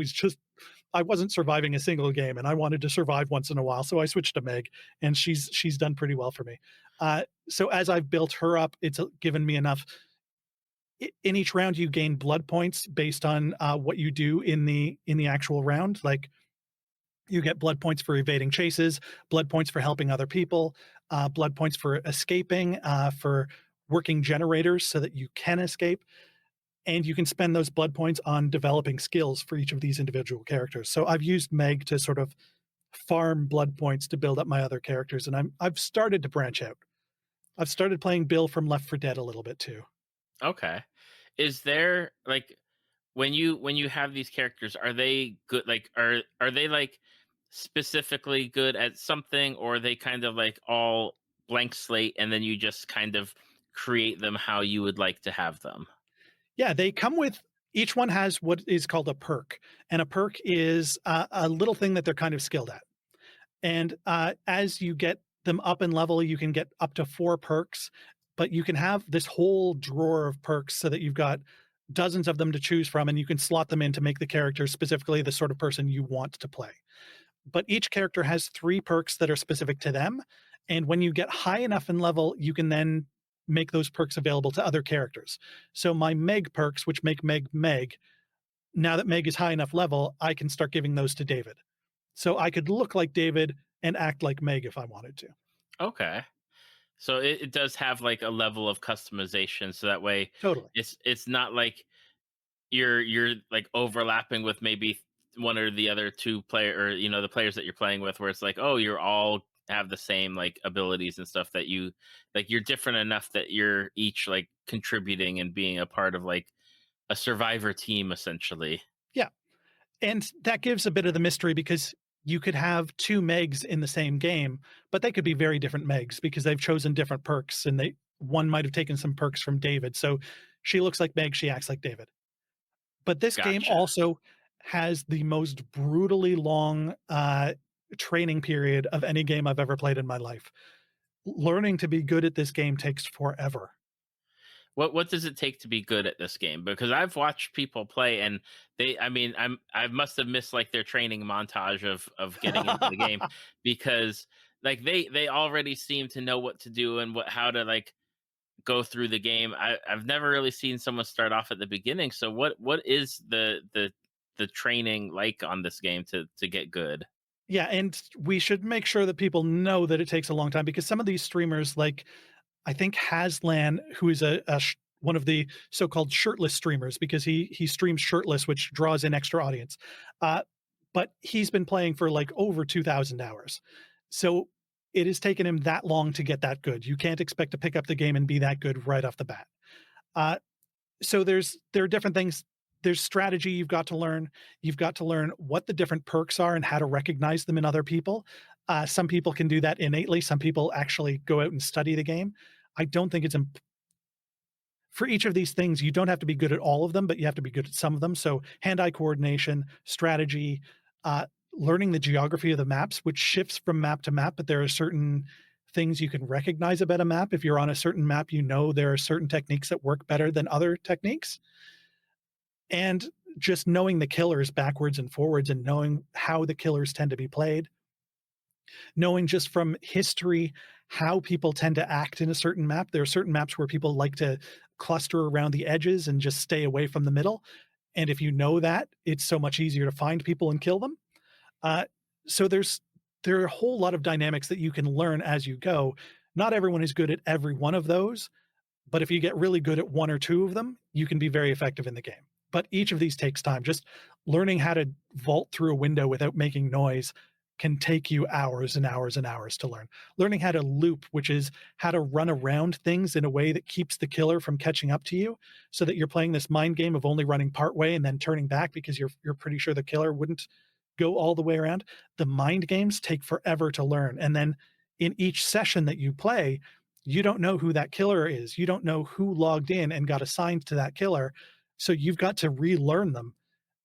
wasn't surviving a single game, and I wanted to survive once in a while, so I switched to Meg, and she's done pretty well for me. So as I've built her up, it's given me enough. In each round, you gain blood points based on what you do in the actual round. Like you get blood points for evading chases, blood points for helping other people, blood points for escaping, for working generators so that you can escape. And you can spend those blood points on developing skills for each of these individual characters. So I've used Meg to sort of farm blood points to build up my other characters, and I've started to branch out. I've started playing Bill from Left 4 Dead a little bit too. Okay. Is there like when you have these characters, are they good? Like are they like specifically good at something, or are they kind of like all blank slate, and then you just kind of create them how you would like to have them? Yeah, they come with each one has what is called a perk, and a perk is a little thing that they're kind of skilled at. And as you get them up in level, you can get up to 4 perks, but you can have this whole drawer of perks so that you've got dozens of them to choose from, and you can slot them in to make the character specifically the sort of person you want to play. But each character has 3 perks that are specific to them, and when you get high enough in level, you can then make those perks available to other characters. So my Meg perks, which make Meg Meg, now that Meg is high enough level, I can start giving those to David. So I could look like David and act like Meg if I wanted to. Okay. So it does have like a level of customization, so that way Totally. it's not like you're like overlapping with maybe one or the other two player, or the players that you're playing with, where it's like, oh, you're all have the same like abilities and stuff, that you like you're different enough that you're each like contributing and being a part of like a survivor team essentially. Yeah. And that gives a bit of the mystery because you could have 2 Megs in the same game, but they could be very different Megs because they've chosen different perks and they one might have taken some perks from David. So she looks like Meg, she acts like David. But this game Gotcha. also has the most brutally long training period of any game I've ever played in my life. Learning to be good at this game takes forever. What does it take to be good at this game? Because I've watched people play, and I mean, I must have missed like their training montage of getting into the game, because like they already seem to know what to do and what how to like go through the game. I've never really seen someone start off at the beginning. So what is the training like on this game to get good? Yeah, and we should make sure that people know that it takes a long time because some of these streamers, like I think Haslan, who is one of the so-called shirtless streamers, because he streams shirtless, which draws in extra audience. Uh, but he's been playing for like over 2,000 hours. So it has taken him that long to get that good. You can't expect to pick up the game and be that good right off the bat. Uh, so there are different things. There's strategy you've got to learn. You've got to learn what the different perks are and how to recognize them in other people. Some people can do that innately. Some people actually go out and study the game. I don't think it's for each of these things. You don't have to be good at all of them, but you have to be good at some of them. So hand-eye coordination, strategy, learning the geography of the maps, which shifts from map to map. But there are certain things you can recognize about a map. If you're on a certain map, you know there are certain techniques that work better than other techniques. And just knowing the killers backwards and forwards and knowing how the killers tend to be played, knowing just from history how people tend to act in a certain map. There are certain maps where people like to cluster around the edges and just stay away from the middle. And if you know that, it's so much easier to find people and kill them. Uh, so there are a whole lot of dynamics that you can learn as you go. Not everyone is good at every one of those, but if you get really good at one or two of them, you can be very effective in the game. But each of these takes time. Just learning how to vault through a window without making noise can take you hours and hours and hours to learn. Learning how to loop, which is how to run around things in a way that keeps the killer from catching up to you, so that you're playing this mind game of only running part way and then turning back because you're pretty sure the killer wouldn't go all the way around. The mind games take forever to learn. And then in each session that you play, you don't know who that killer is. You don't know who logged in and got assigned to that killer. So you've got to relearn them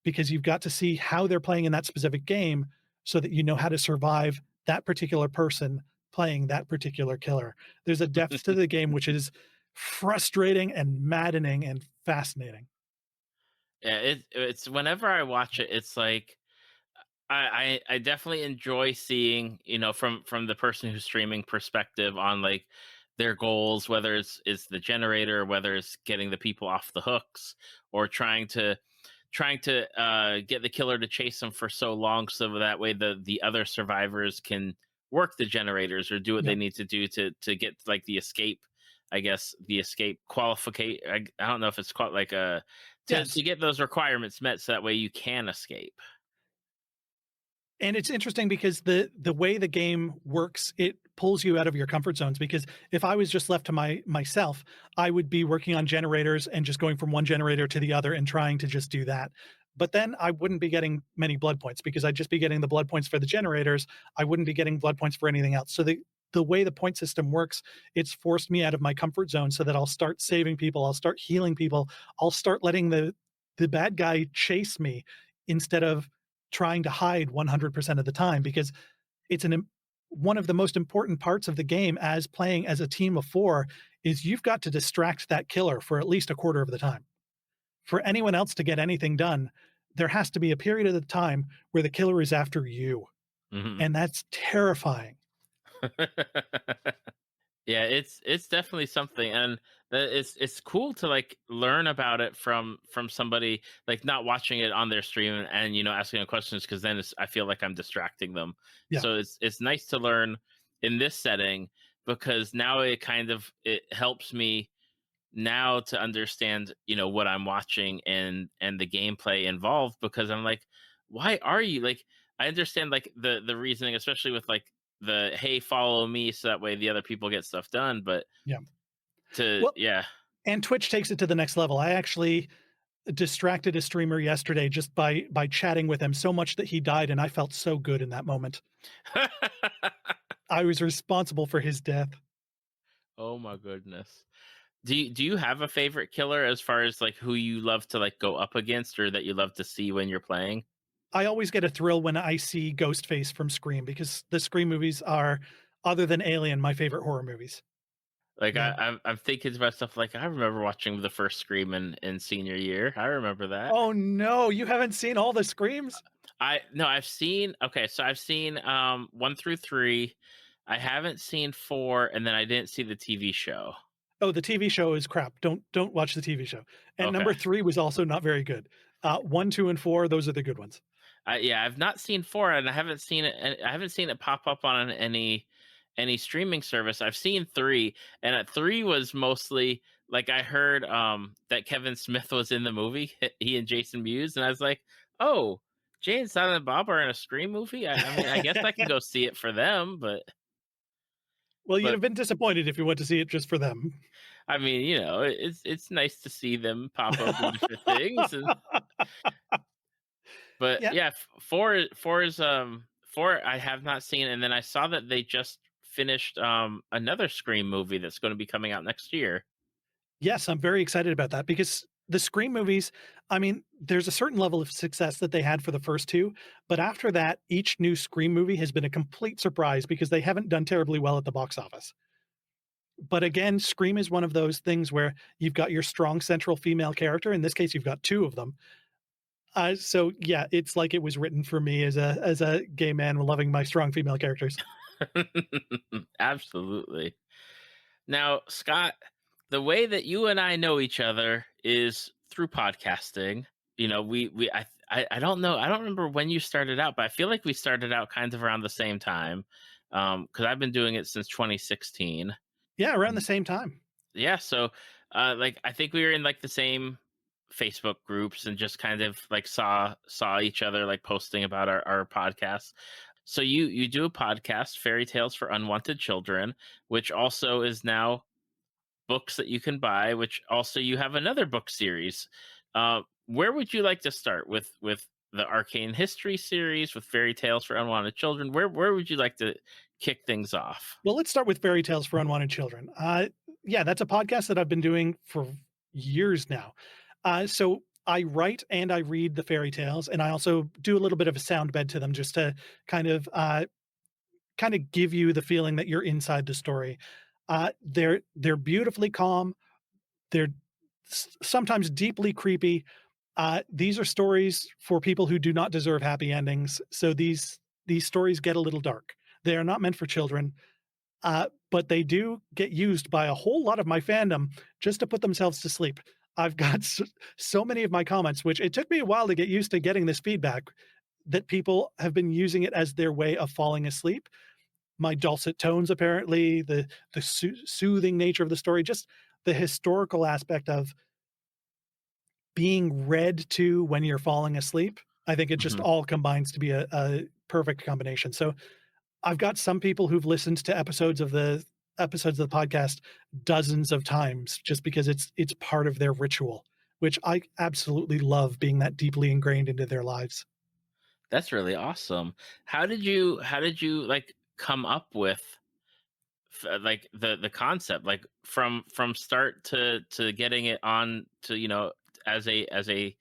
because you've got to see how they're playing in that specific game so that you know how to survive that particular person playing that particular killer. There's a depth to the game which is frustrating and maddening and fascinating. Yeah, it's whenever I watch it, it's like I definitely enjoy seeing, from the person who's streaming perspective on like their goals, whether it's the generator, whether it's getting the people off the hooks, or trying to get the killer to chase them for so long, so that way the other survivors can work the generators or do what they Yep. need to do to get like the escape. I guess the escape qualificate. I don't know if it's called like a to Yes. get those requirements met, so that way you can escape. And it's interesting because the way the game works, it pulls you out of your comfort zones. Because if I was just left to myself, I would be working on generators and just going from one generator to the other and trying to just do that. But then I wouldn't be getting many blood points because I'd just be getting the blood points for the generators. I wouldn't be getting blood points for anything else. So the way the point system works, it's forced me out of my comfort zone so that I'll start saving people, I'll start healing people, I'll start letting the bad guy chase me instead of trying to hide 100% of the time, because it's one of the most important parts of the game as playing as a team of 4 is you've got to distract that killer for at least a quarter of the time. For anyone else to get anything done, there has to be a period of the time where the killer is after you, Hmm. and that's terrifying. Yeah, it's definitely something, and it's cool to like learn about it from somebody, like not watching it on their stream and asking them questions, because then I feel like I'm distracting them. Yeah. So it's nice to learn in this setting, because now it helps me now to understand what I'm watching and the gameplay involved, because I'm like, why are you like, I understand like the reasoning, especially with like the hey, follow me, so that way the other people get stuff done, but Yeah. to Well, yeah. and Twitch takes it to the next level. I actually distracted a streamer yesterday just by chatting with him so much that he died, and I felt so good in that moment. I was responsible for his death. Oh my goodness. Do you have a favorite killer, as far as like who you love to like go up against, or that you love to see when you're playing? I always get a thrill when I see Ghostface from Scream because the Scream movies are, other than Alien, my favorite horror movies. Like Yeah. I'm thinking about stuff like I remember watching the first Scream in senior year. I remember that. Oh no, you haven't seen all the Screams? I no, I've seen, okay, so I've seen 1 through 3. I haven't seen 4, and then I didn't see the TV show. Oh, the TV show is crap. Don't watch the TV show. And Okay. number 3 was also not very good. 1, 2, and 4, those are the good ones. Yeah, I've not seen 4, and I haven't seen it pop up on any streaming service. I've seen 3, and at 3 was mostly like I heard that Kevin Smith was in the movie, he and Jason Mewes, and I was like, "Oh, Jay and Silent Bob are in a Scream movie? I mean, I guess I can go see it for them, Well, you'd but have been disappointed if you went to see it just for them. I mean, it's nice to see them pop up in different things, and but Yeah. yeah, 4 I have not seen, and then I saw that they just finished another Scream movie that's going to be coming out next year. Yes, I'm very excited about that because the Scream movies, I mean, there's a certain level of success that they had for the first 2, but after that, each new Scream movie has been a complete surprise because they haven't done terribly well at the box office. But again, Scream is one of those things where you've got your strong central female character. In this case, you've got 2 of them. So yeah, it's like it was written for me as a gay man loving my strong female characters. Absolutely. Now, Scott, the way that you and I know each other is through podcasting. We I don't know. I don't remember when you started out, but I feel like we started out kind of around the same time. Because I've been doing it since 2016. Yeah, around the same time. Yeah, so like I think we were in like the same Facebook groups and just kind of like saw each other like posting about our podcasts. So you do a podcast, Fairy Tales for Unwanted Children, which also is now books that you can buy, which also you have another book series. Where would you like to start with the Arcane History series, with Fairy Tales for Unwanted Children? Where would you like to kick things off? Well, let's start with Fairy Tales for Unwanted Children. Yeah, that's a podcast that I've been doing for years now. So I write and I read the fairy tales, and I also do a little bit of a sound bed to them just to kind of kind of give you the feeling that you're inside the story. They're beautifully calm. They're sometimes deeply creepy. These are stories for people who do not deserve happy endings. So these stories get a little dark. They are not meant for children, but they do get used by a whole lot of my fandom just to put themselves to sleep. I've got so many of my comments, which it took me a while to get used to getting this feedback, that people have been using it as their way of falling asleep. My dulcet tones, apparently, the soothing nature of the story, just the historical aspect of being read to when you're falling asleep. I think it just Mhm. all combines to be a perfect combination. So I've got some people who've listened to episodes of the podcast dozens of times just because it's part of their ritual, which I absolutely love being that deeply ingrained into their lives. That's really awesome. How did you like come up with like the concept, like from start to getting it on to as a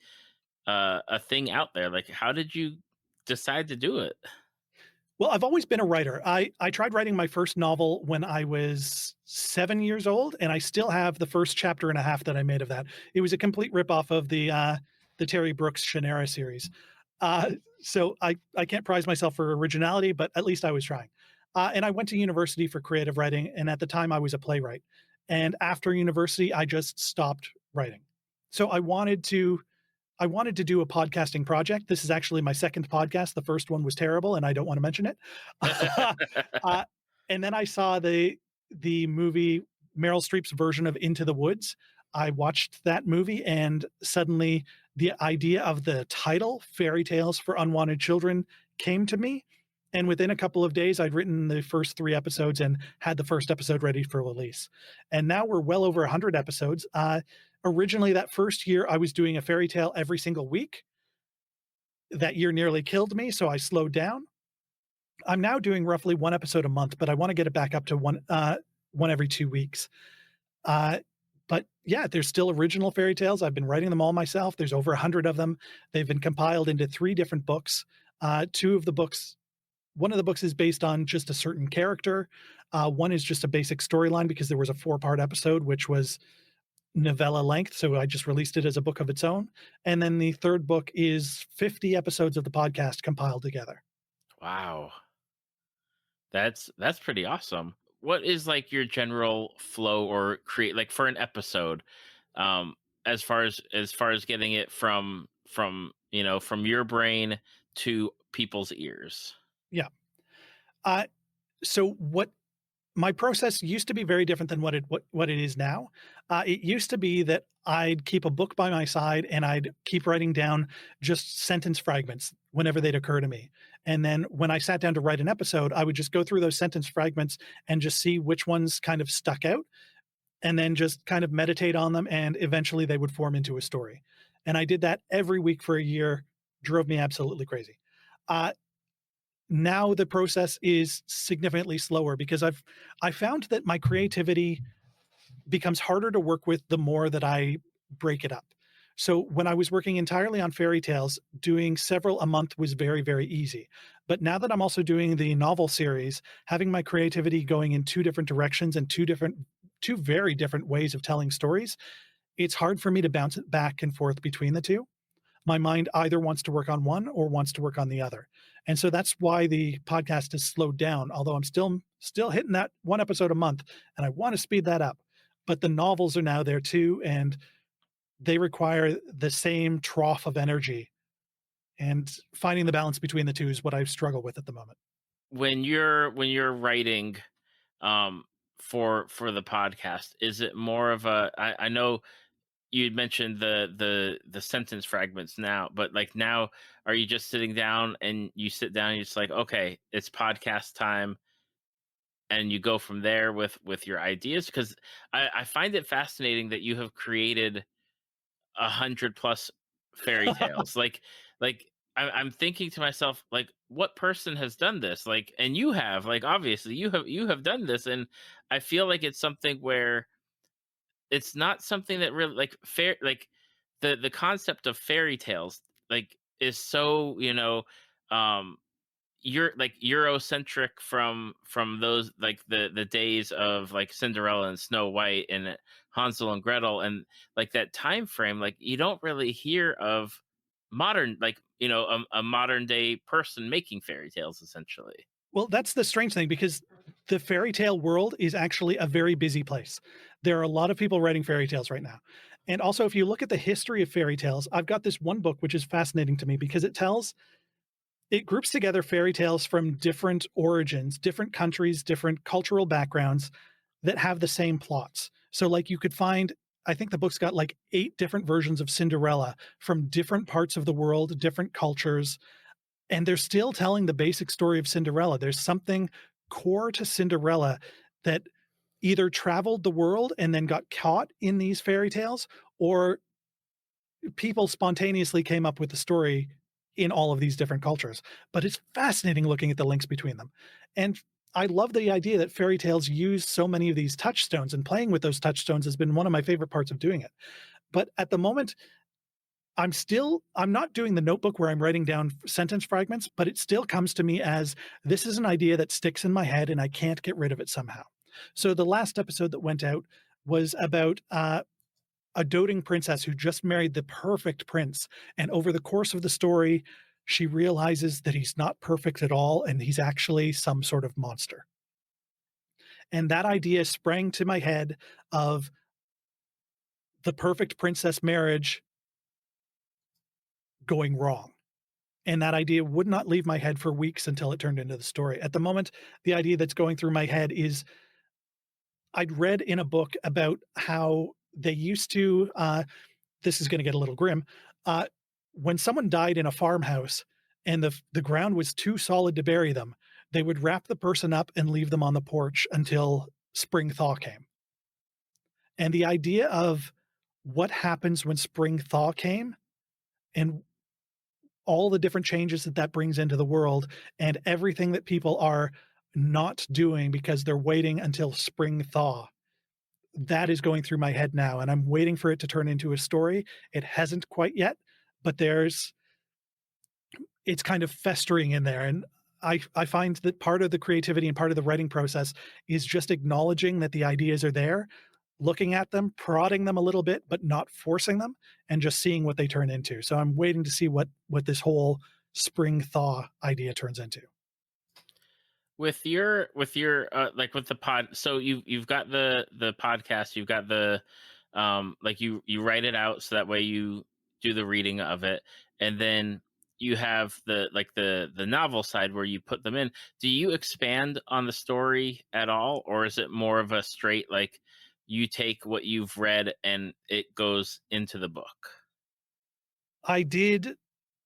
thing out there? Like how did you decide to do it? Well, I've always been a writer. I tried writing my first novel when I was 7 years old, and I still have the first chapter and a half that I made of that. It was a complete ripoff of the Terry Brooks Shannara series. So I can't prize myself for originality, but at least I was trying. And I went to university for creative writing, and at the time I was a playwright. And after university, I just stopped writing. So I wanted to do a podcasting project. This is actually my second podcast. The first one was terrible, and I don't want to mention it. uh, and then I saw the movie Meryl Streep's version of Into the Woods. I watched that movie, and suddenly the idea of the title, Fairy Tales for Unwanted Children, came to me. And within a couple of days, I'd written the first 3 episodes and had the first episode ready for release. And now we're well over 100 episodes. Originally, that first year, I was doing a fairy tale every single week. That year nearly killed me, so I slowed down. I'm now doing roughly 1 episode a month, but I want to get it back up to one every 2 weeks. Uh, but yeah, there's still original fairy tales. I've been writing them all myself. There's over 100 of them. They've been compiled into 3 different books. Two of the books, one of the books is based on just a certain character. One is just a basic storyline because there was a 4-part episode, which was novella length, so I just released it as a book of its own. And then the third book is 50 episodes of the podcast compiled together. Wow, that's pretty awesome. What is like your general flow or create like for an episode, um, as far as getting it from your brain to people's ears? Yeah. Uh, so what My process used to be very different than what it is now. It used to be that I'd keep a book by my side and I'd keep writing down just sentence fragments whenever they'd occur to me. And then when I sat down to write an episode, I would just go through those sentence fragments and just see which ones kind of stuck out and then just kind of meditate on them and eventually they would form into a story. And I did that every week for a year, drove me absolutely crazy. Uh, Now the process is significantly slower because I found that my creativity becomes harder to work with the more that I break it up. So when I was working entirely on fairy tales, doing several a month was very, very easy. But now that I'm also doing the novel series, having my creativity going in two different directions and two very different ways of telling stories, it's hard for me to bounce it back and forth between the two. My mind either wants to work on one or wants to work on the other. And so that's why the podcast has slowed down, although I'm still hitting that one episode a month and I want to speed that up. But the novels are now there too and they require the same trough of energy, and finding the balance between the two is what I struggle with at the moment. When you're writing, um, for the podcast, is it more of a I know you'd mentioned the sentence fragments now, but like now, are you just sitting down and you sit down and you're just like, okay, it's podcast time, and you go from there with your ideas? Because I find it fascinating that you have created 100 plus fairy tales. I'm thinking to myself, like, what person has done this? Like, and you have, like, obviously you have done this, and I feel like it's something where it's not something that really like fair like the concept of fairy tales like is so um you're like Eurocentric from those like the days of like Cinderella and Snow White and Hansel and Gretel, and like that time frame, like you don't really hear of modern like a modern day person making fairy tales essentially. Well, that's the strange thing because the fairy tale world is actually a very busy place. There are a lot of people writing fairy tales right now. And also, if you look at the history of fairy tales, I've got this one book which is fascinating to me because it groups together fairy tales from different origins, different countries, different cultural backgrounds that have the same plots. So, like, you could find, I think the book's got like 8 different versions of Cinderella from different parts of the world, different cultures, and they're still telling the basic story of Cinderella. There's something core to Cinderella that either traveled the world and then got caught in these fairy tales, or people spontaneously came up with the story in all of these different cultures. But it's fascinating looking at the links between them. And I love the idea that fairy tales use so many of these touchstones, and playing with those touchstones has been one of my favorite parts of doing it. But at the moment, I'm not doing the notebook where I'm writing down sentence fragments, but it still comes to me as this is an idea that sticks in my head and I can't get rid of it somehow. So the last episode that went out was about a doting princess who just married the perfect prince. And over the course of the story, she realizes that he's not perfect at all and he's actually some sort of monster. And that idea sprang to my head of the perfect princess marriage going wrong. And that idea would not leave my head for weeks until it turned into the story. At the moment, the idea that's going through my head is I'd read in a book about how they used to, this is going to get a little grim. Uh, when someone died in a farmhouse and the ground was too solid to bury them, they would wrap the person up and leave them on the porch until spring thaw came. And the idea of what happens when spring thaw came and all the different changes that that brings into the world and everything that people are not doing because they're waiting until spring thaw. That is going through my head now, and I'm waiting for it to turn into a story. It hasn't quite yet, but it's kind of festering in there. And I find that part of the creativity and part of the writing process is just acknowledging that the ideas are there, looking at them, prodding them a little bit, but not forcing them, and just seeing what they turn into. So I'm waiting to see what this whole spring thaw idea turns into. With your like with the pod, so you've got the podcast, you've got the like you write it out so that way you do the reading of it, and then you have the novel side where you put them in, do you expand on the story at all, or is it more of a straight like you take what you've read and it goes into the book? I did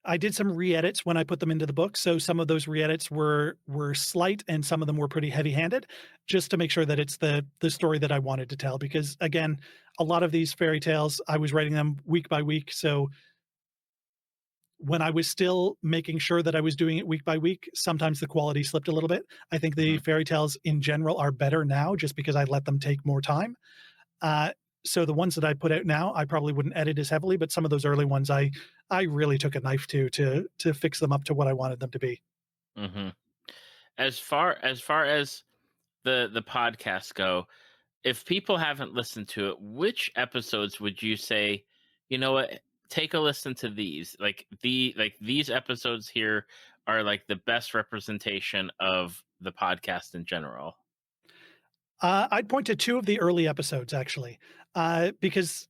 I did some re-edits when I put them into the book, so some of those re-edits were slight and some of them were pretty heavy-handed, just to make sure that it's the story that I wanted to tell, because, again, a lot of these fairy tales, I was writing them week by week, so when I was still making sure that I was doing it week by week, sometimes the quality slipped a little bit. I think the Mhm. fairy tales in general are better now just because I let them take more time. Uh, so the ones that I put out now, I probably wouldn't edit as heavily, but some of those early ones I really took a knife to fix them up to what I wanted them to be. Mhm. As far as the podcasts go, if people haven't listened to it, which episodes would you say, you know what, take a listen to these? Like these episodes here are like the best representation of the podcast in general. I'd point to 2 of the early episodes actually, because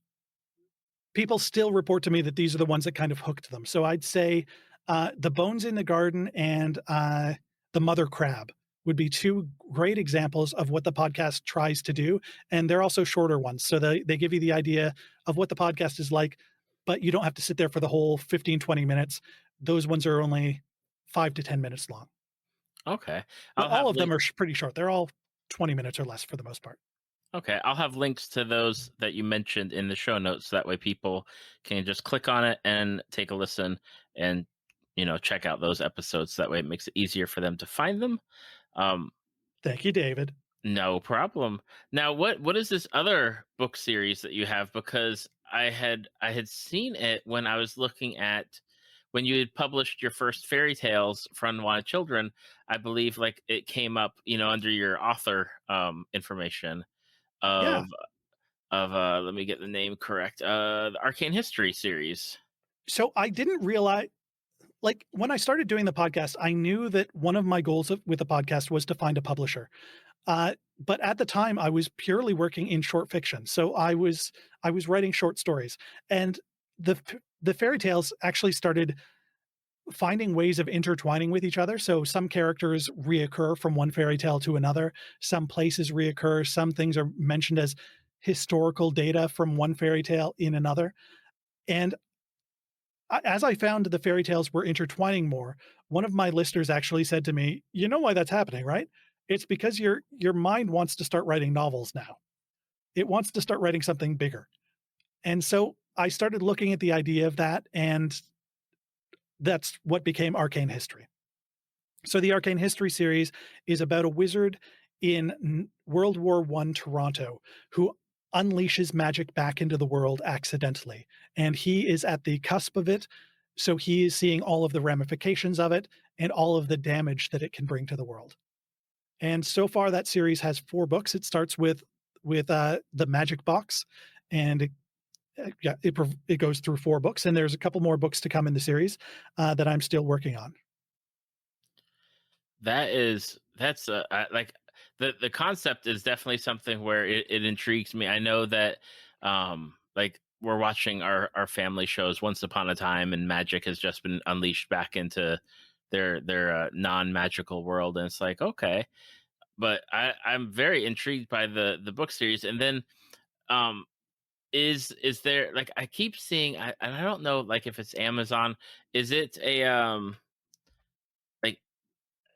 people still report to me that these are the ones that kind of hooked them. So I'd say, The Bones in the Garden and, The Mother Crab would be 2 great examples of what the podcast tries to do, and they're also shorter ones. So they give you the idea of what the podcast is like, but you don't have to sit there for the whole 15, 20 minutes. Those ones are only 5 to 10 minutes long. Okay. But I'll all have of them link are pretty short. They're all 20 minutes or less for the most part. Okay, I'll have links to those that you mentioned in the show notes so that way people can just click on it and take a listen and check out those episodes. That way it makes it easier for them to find them. Um Thank you, David. No problem. Now, what is this other book series that you have? Because I had seen it when I was looking at when you had published your first fairy tales for Unwanted Children. I believe like it came up, under your author information Yeah. of let me get the name correct. The Arcane History series. So I didn't realize like when I started doing the podcast, I knew that one of my goals with the podcast was to find a publisher. But at the time, I was purely working in short fiction, so I was writing short stories, and the fairy tales actually started finding ways of intertwining with each other. So some characters reoccur from one fairy tale to another, some places reoccur, some things are mentioned as historical data from one fairy tale in another, and as I found the fairy tales were intertwining more, one of my listeners actually said to me, "You know why that's happening, right? It's because your mind wants to start writing novels now. It wants to start writing something bigger." And so I started looking at the idea of that, and that's what became Arcane History. So the Arcane History series is about a wizard in World War One Toronto who unleashes magic back into the world accidentally, and he is at the cusp of it. So he is seeing all of the ramifications of it and all of the damage that it can bring to the world. And so far, that series has 4 books. It starts with the Magic Box, and yeah, it goes through 4 books, and there's a couple more books to come in the series that I'm still working on. That's like the concept is definitely something where it intrigues me. I know that like we're watching our family shows Once Upon a Time, and magic has just been unleashed back into their non-magical world, and it's like, okay, but I'm very intrigued by the book series. And then um is there, like, I keep seeing, and I don't know like if it's Amazon, is it a like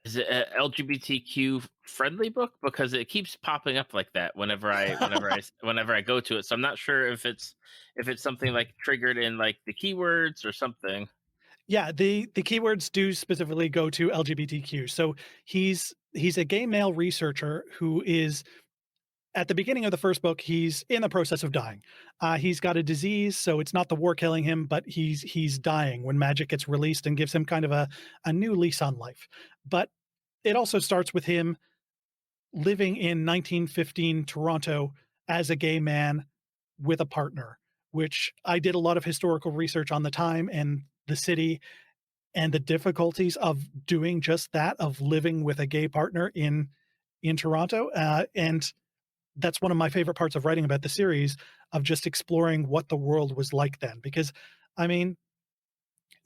is it a LGBTQ friendly book? Because it keeps popping up like that whenever I go to it. So I'm not sure if it's something like triggered in like the keywords or something. Yeah, the keywords do specifically go to LGBTQ. So he's a gay male researcher who is at the beginning of the first book, he's in the process of dying. He's got a disease, so it's not the war killing him, but he's dying when magic gets released and gives him kind of a new lease on life. But it also starts with him living in 1915 Toronto as a gay man with a partner, which I did a lot of historical research on the time and the city and the difficulties of doing just that, of living with a gay partner in Toronto. And that's one of my favorite parts of writing about the series, of just exploring what the world was like then. Because, I mean,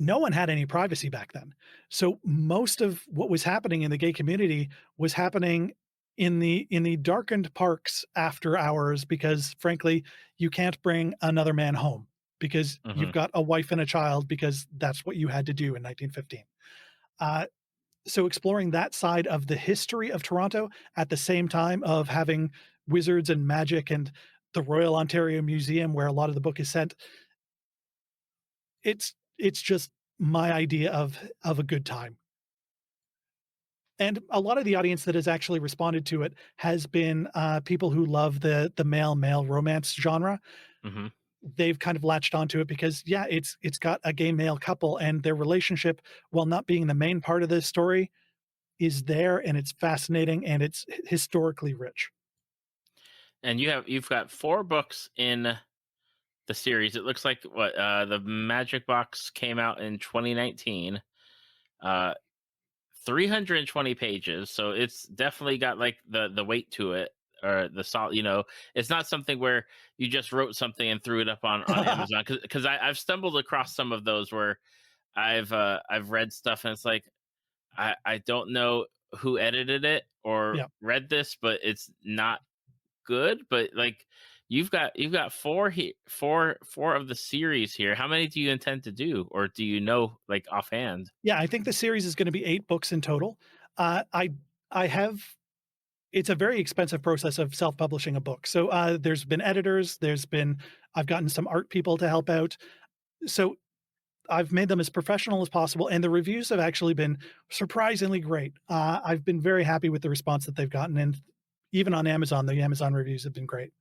no one had any privacy back then. So most of what was happening in the gay community was happening in the darkened parks after hours because frankly, you can't bring another man home because you've Mhm. got a wife and a child because that's what you had to do in 1915. Uh, so exploring that side of the history of Toronto at the same time of having wizards and magic and the Royal Ontario Museum where a lot of the book is set, it's just my idea of a good time. And a lot of the audience that has actually responded to it has been people who love the male male romance genre. Mhm. They've kind of latched onto it because yeah, it's got a gay male couple and their relationship, while not being the main part of the story, is there and it's fascinating and it's historically rich. And you've got 4 books in the series. It looks like the Magic Box came out in 2019. Uh 320 pages, so it's definitely got like the weight to it, or the solid, it's not something where you just wrote something and threw it up on Amazon, because I've stumbled across some of those where I've read stuff and it's like I don't know who edited it or Yeah. read this, but it's not good. But like you've got four of the series here. How many do you intend to do, or do you know like offhand? Yeah, I think the series is gonna be 8 books in total. I have it's a very expensive process of self-publishing a book. So, there's been editors, I've gotten some art people to help out. So, I've made them as professional as possible, and the reviews have actually been surprisingly great. I've been very happy with the response that they've gotten, and even on Amazon, the Amazon reviews have been great.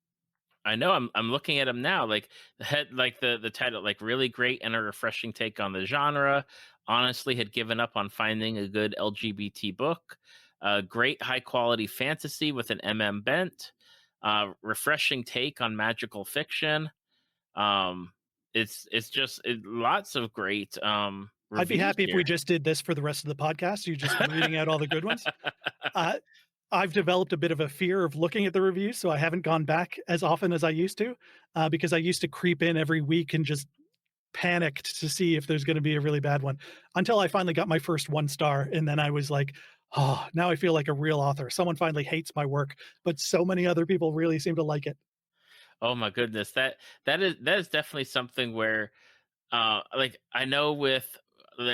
I know, I'm looking at them now. Like the head, like the title, like really great and a refreshing take on the genre. Honestly, had given up on finding a good LGBT book. Great high quality fantasy with an bent. Refreshing take on magical fiction. Um, it's just lots of great I'd be reviews happy if we here. just did this for the rest of the podcast, you just reading out all the good ones. Uh, I've developed a bit of a fear of looking at the reviews, so I haven't gone back as often as I used to, because I used to creep in every week and just panicked to see if there's gonna be a really bad one, until I finally got my first 1 star, and then I was like, "Oh, now I feel like a real author. Someone finally hates my work, but so many other people really seem to like it." Oh my goodness, that is definitely something where like I know with on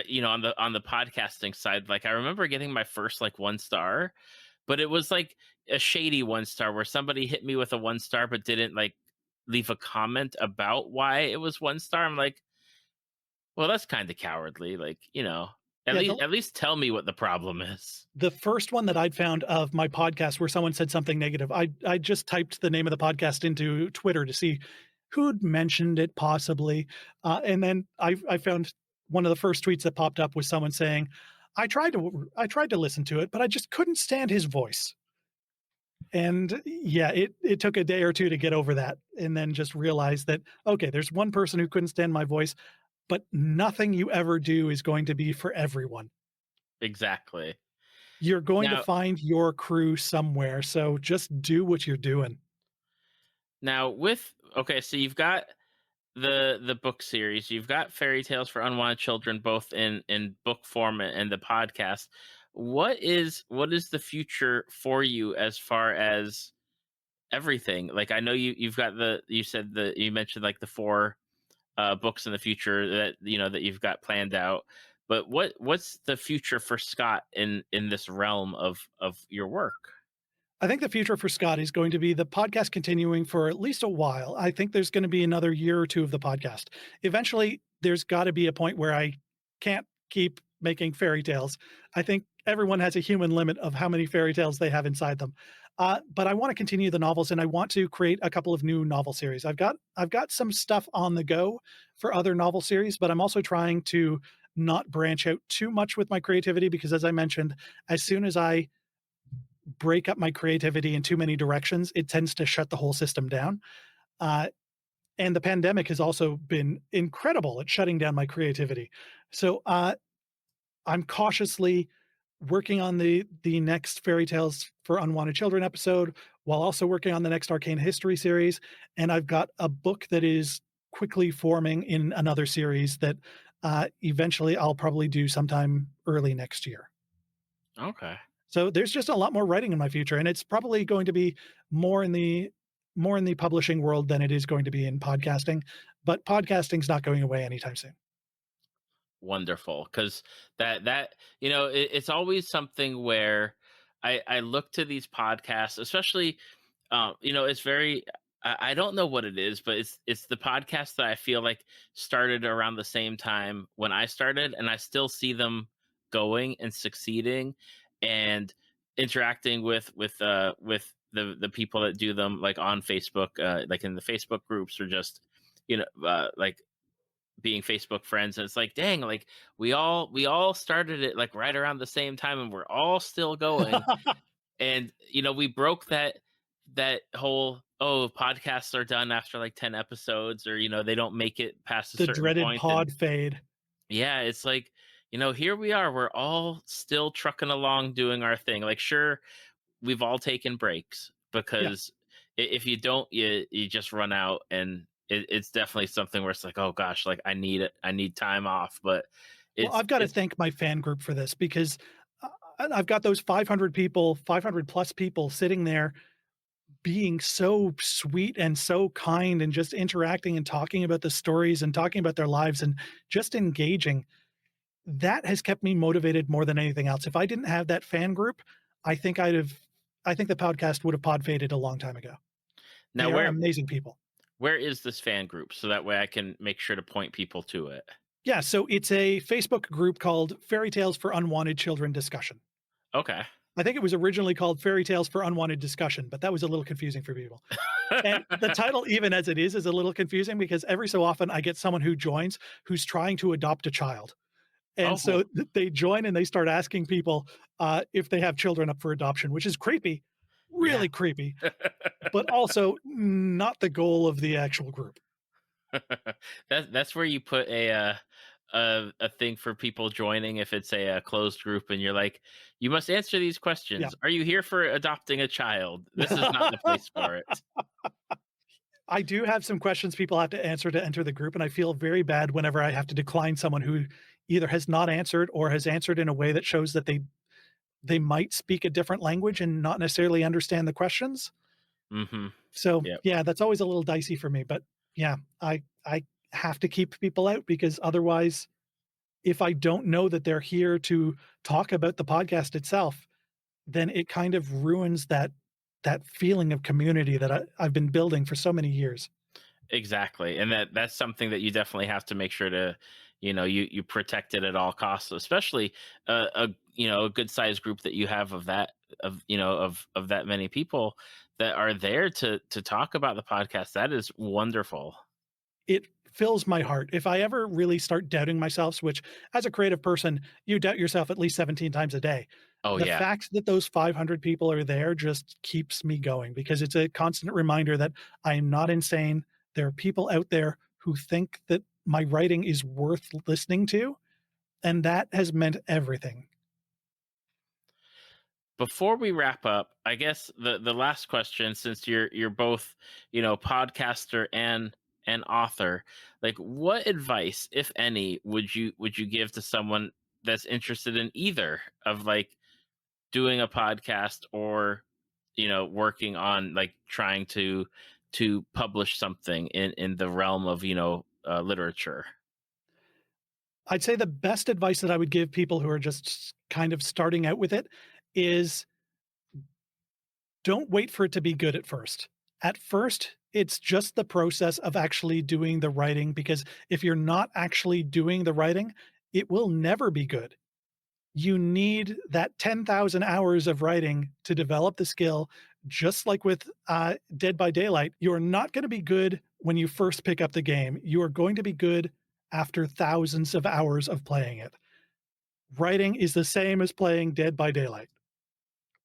the podcasting side, like I remember getting my first like 1 star, but it was like a shady 1 star where somebody hit me with a 1 star but didn't like leave a comment about why it was 1 star. I'm like, well, that's kind of cowardly. Like, at Yeah, least at least tell me what the problem is. the first one that I'd found of my podcast where someone said something negative, I just typed the name of the podcast into Twitter to see who'd mentioned it possibly, and then I found one of the first tweets that popped up was someone saying, I tried to listen to it, but I just couldn't stand his voice." And yeah, it took a day or 2 to get over that, and then just realize that, okay, there's one person who couldn't stand my voice, but nothing you ever do is going to be for everyone. Exactly. You're going to Now, find your crew somewhere, so just do what you're doing. now with okay, so you've got the book series, you've got fairy tales for unwanted children, both in book form and the podcast. What is the future for you as far as everything? Like I know you've got you said you mentioned like the 4 books in the future that that you've got planned out, but what's the future for Scott in this realm of your work? I think the future for Scott is going to be the podcast continuing for at least a while. I think there's going to be another year or 2 of the podcast. Eventually, there's got to be a point where I can't keep making fairy tales. I think everyone has a human limit of how many fairy tales they have inside them. But I want to continue the novels, and I want to create a couple of new novel series. I've got some stuff on the go for other novel series, but I'm also trying to not branch out too much with my creativity because, as I mentioned, as soon as I break up my creativity in too many directions, it tends to shut the whole system down. Uh, and the pandemic has also been incredible at shutting down my creativity. So I'm cautiously working on the next fairy tales for unwanted children episode while also working on the next arcane history series, and I've got a book that is quickly forming in another series that Eventually, I'll probably do sometime early next year. Okay. So there's just a lot more writing in my future, and it's probably going to be more in the more in the publishing world than it is going to be in podcasting. But podcasting's not going away anytime soon. Wonderful, because it's always something where I look to these podcasts, especially, it's very, I don't know what it is, but it's the podcast that I feel like started around the same time when I started, and I still see them going and succeeding and interacting with the people that do them, like on Facebook, like in the Facebook groups, or just like being Facebook friends. And it's like, dang, like we all started it like right around the same time, and we're all still going. And we broke that whole, oh, podcasts are done after like 10 episodes, or they don't make it past a The certain dreaded point. And pod fade. yeah, it's like, here we are, we're all still trucking along doing our thing. Like, sure, we've all taken breaks, Yeah. because if you don't, you just run out. And it's definitely something where it's like, oh gosh, like I need time off. But Well, it's I've got to it's thank my fan group for this because I've got those 500 people, 500 plus people sitting there being so sweet and so kind and just interacting and talking about the stories and talking about their lives and just engaging. That has kept me motivated more than anything else. If I didn't have that fan group, I think I think the podcast would have pod faded a long time ago. now They are where amazing people. where is this fan group, so that way I can make sure to point people to it? Yeah, so it's a Facebook group called Fairy Tales for Unwanted Children Discussion. Okay. I think it was originally called Fairy Tales for Unwanted Discussion, but that was a little confusing for people. And the title, even as it is a little confusing because every so often I get someone who joins who's trying to adopt a child. And Oh. so they join and they start asking people if they have children up for adoption, which is creepy, Yeah. really creepy, but also not the goal of the actual group. That's where you put a thing for people joining, if it's a closed group, and you're like, you must answer these Yeah. questions. Are you here for adopting a child? This is not the place for it. I do have some questions people have to answer to enter the group, and I feel very bad whenever I have to decline someone who either has not answered or has answered in a way that shows that they might speak a different language and not necessarily understand the questions. Hmm. So, Yep. yeah, that's always a little dicey for me, but yeah, I have to keep people out because otherwise, if I don't know that they're here to talk about the podcast itself, then it kind of ruins that feeling of community that I've been building for so many years. Exactly. And that's something that you definitely have to make sure to, you protect it at all costs, especially a good sized group that you have of that, of that many people that are there to talk about the podcast. That is wonderful. It fills my heart. If I ever really start doubting myself, which as a creative person, you doubt yourself at least 17 times a day. Oh The yeah. fact that those 500 people are there just keeps me going because it's a constant reminder that I am not insane. There are people out there who think that my writing is worth listening to, and that has meant everything. Before we wrap up, I guess the last question, since you're both, podcaster and author, like what advice, if any, would you give to someone that's interested in either of, like, doing a podcast, or working on, like, trying to publish something in the realm of literature? I'd say the best advice that I would give people who are just kind of starting out with it is don't wait for it to be good at first. At first, it's just the process of actually doing the writing because if you're not actually doing the writing, it will never be good. You need that 10,000 hours of writing to develop the skill. Just like with Dead by Daylight, you're not going to be good when you first pick up the game. You are going to be good after thousands of hours of playing it. Writing is the same as playing Dead by Daylight.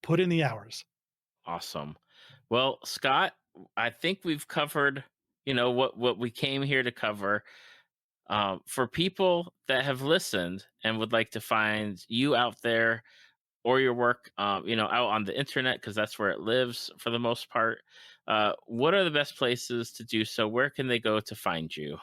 Put in the hours. Awesome. Well, Scott, I think we've covered, what we came here to cover. For people that have listened and would like to find you out there, or your work, out on the internet, because that's where it lives for the most part, what are the best places to do so? Where can they go to find you?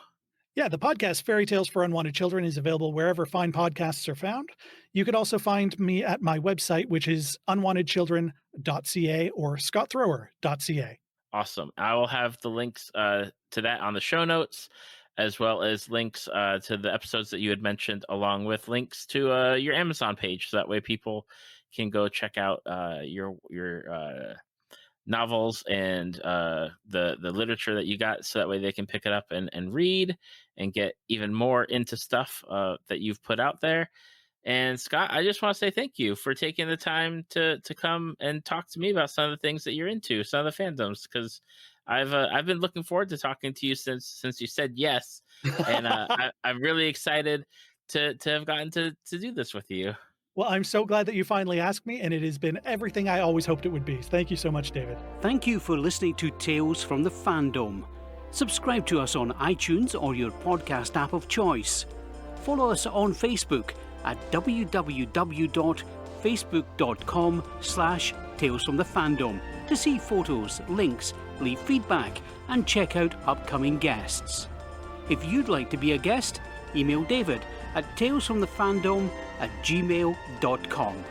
Yeah, the podcast Fairy Tales for Unwanted Children is available wherever fine podcasts are found. You could also find me at my website, which is unwantedchildren.ca or scottthrower.ca. Awesome. I will have the links to that on the show notes, as well as links to the episodes that you had mentioned, along with links to your Amazon page. So that way people can go check out your novels and the literature that you got. So that way they can pick it up and read and get even more into stuff that you've put out there. And Scott, I just want to say thank you for taking the time to come and talk to me about some of the things that you're into, some of the fandoms, because I've been looking forward to talking to you since you said yes, and I'm really excited to have gotten to do this with you. Well, I'm so glad that you finally asked me, and it has been everything I always hoped it would be. Thank you so much, David. Thank you for listening to Tales from the Fandom. Subscribe to us on iTunes or your podcast app of choice. Follow us on Facebook at www.facebook.com/Tales from the Fandom to see photos, links, leave feedback, and check out upcoming guests. If you'd like to be a guest, email David at talesfromthefandom@gmail.com.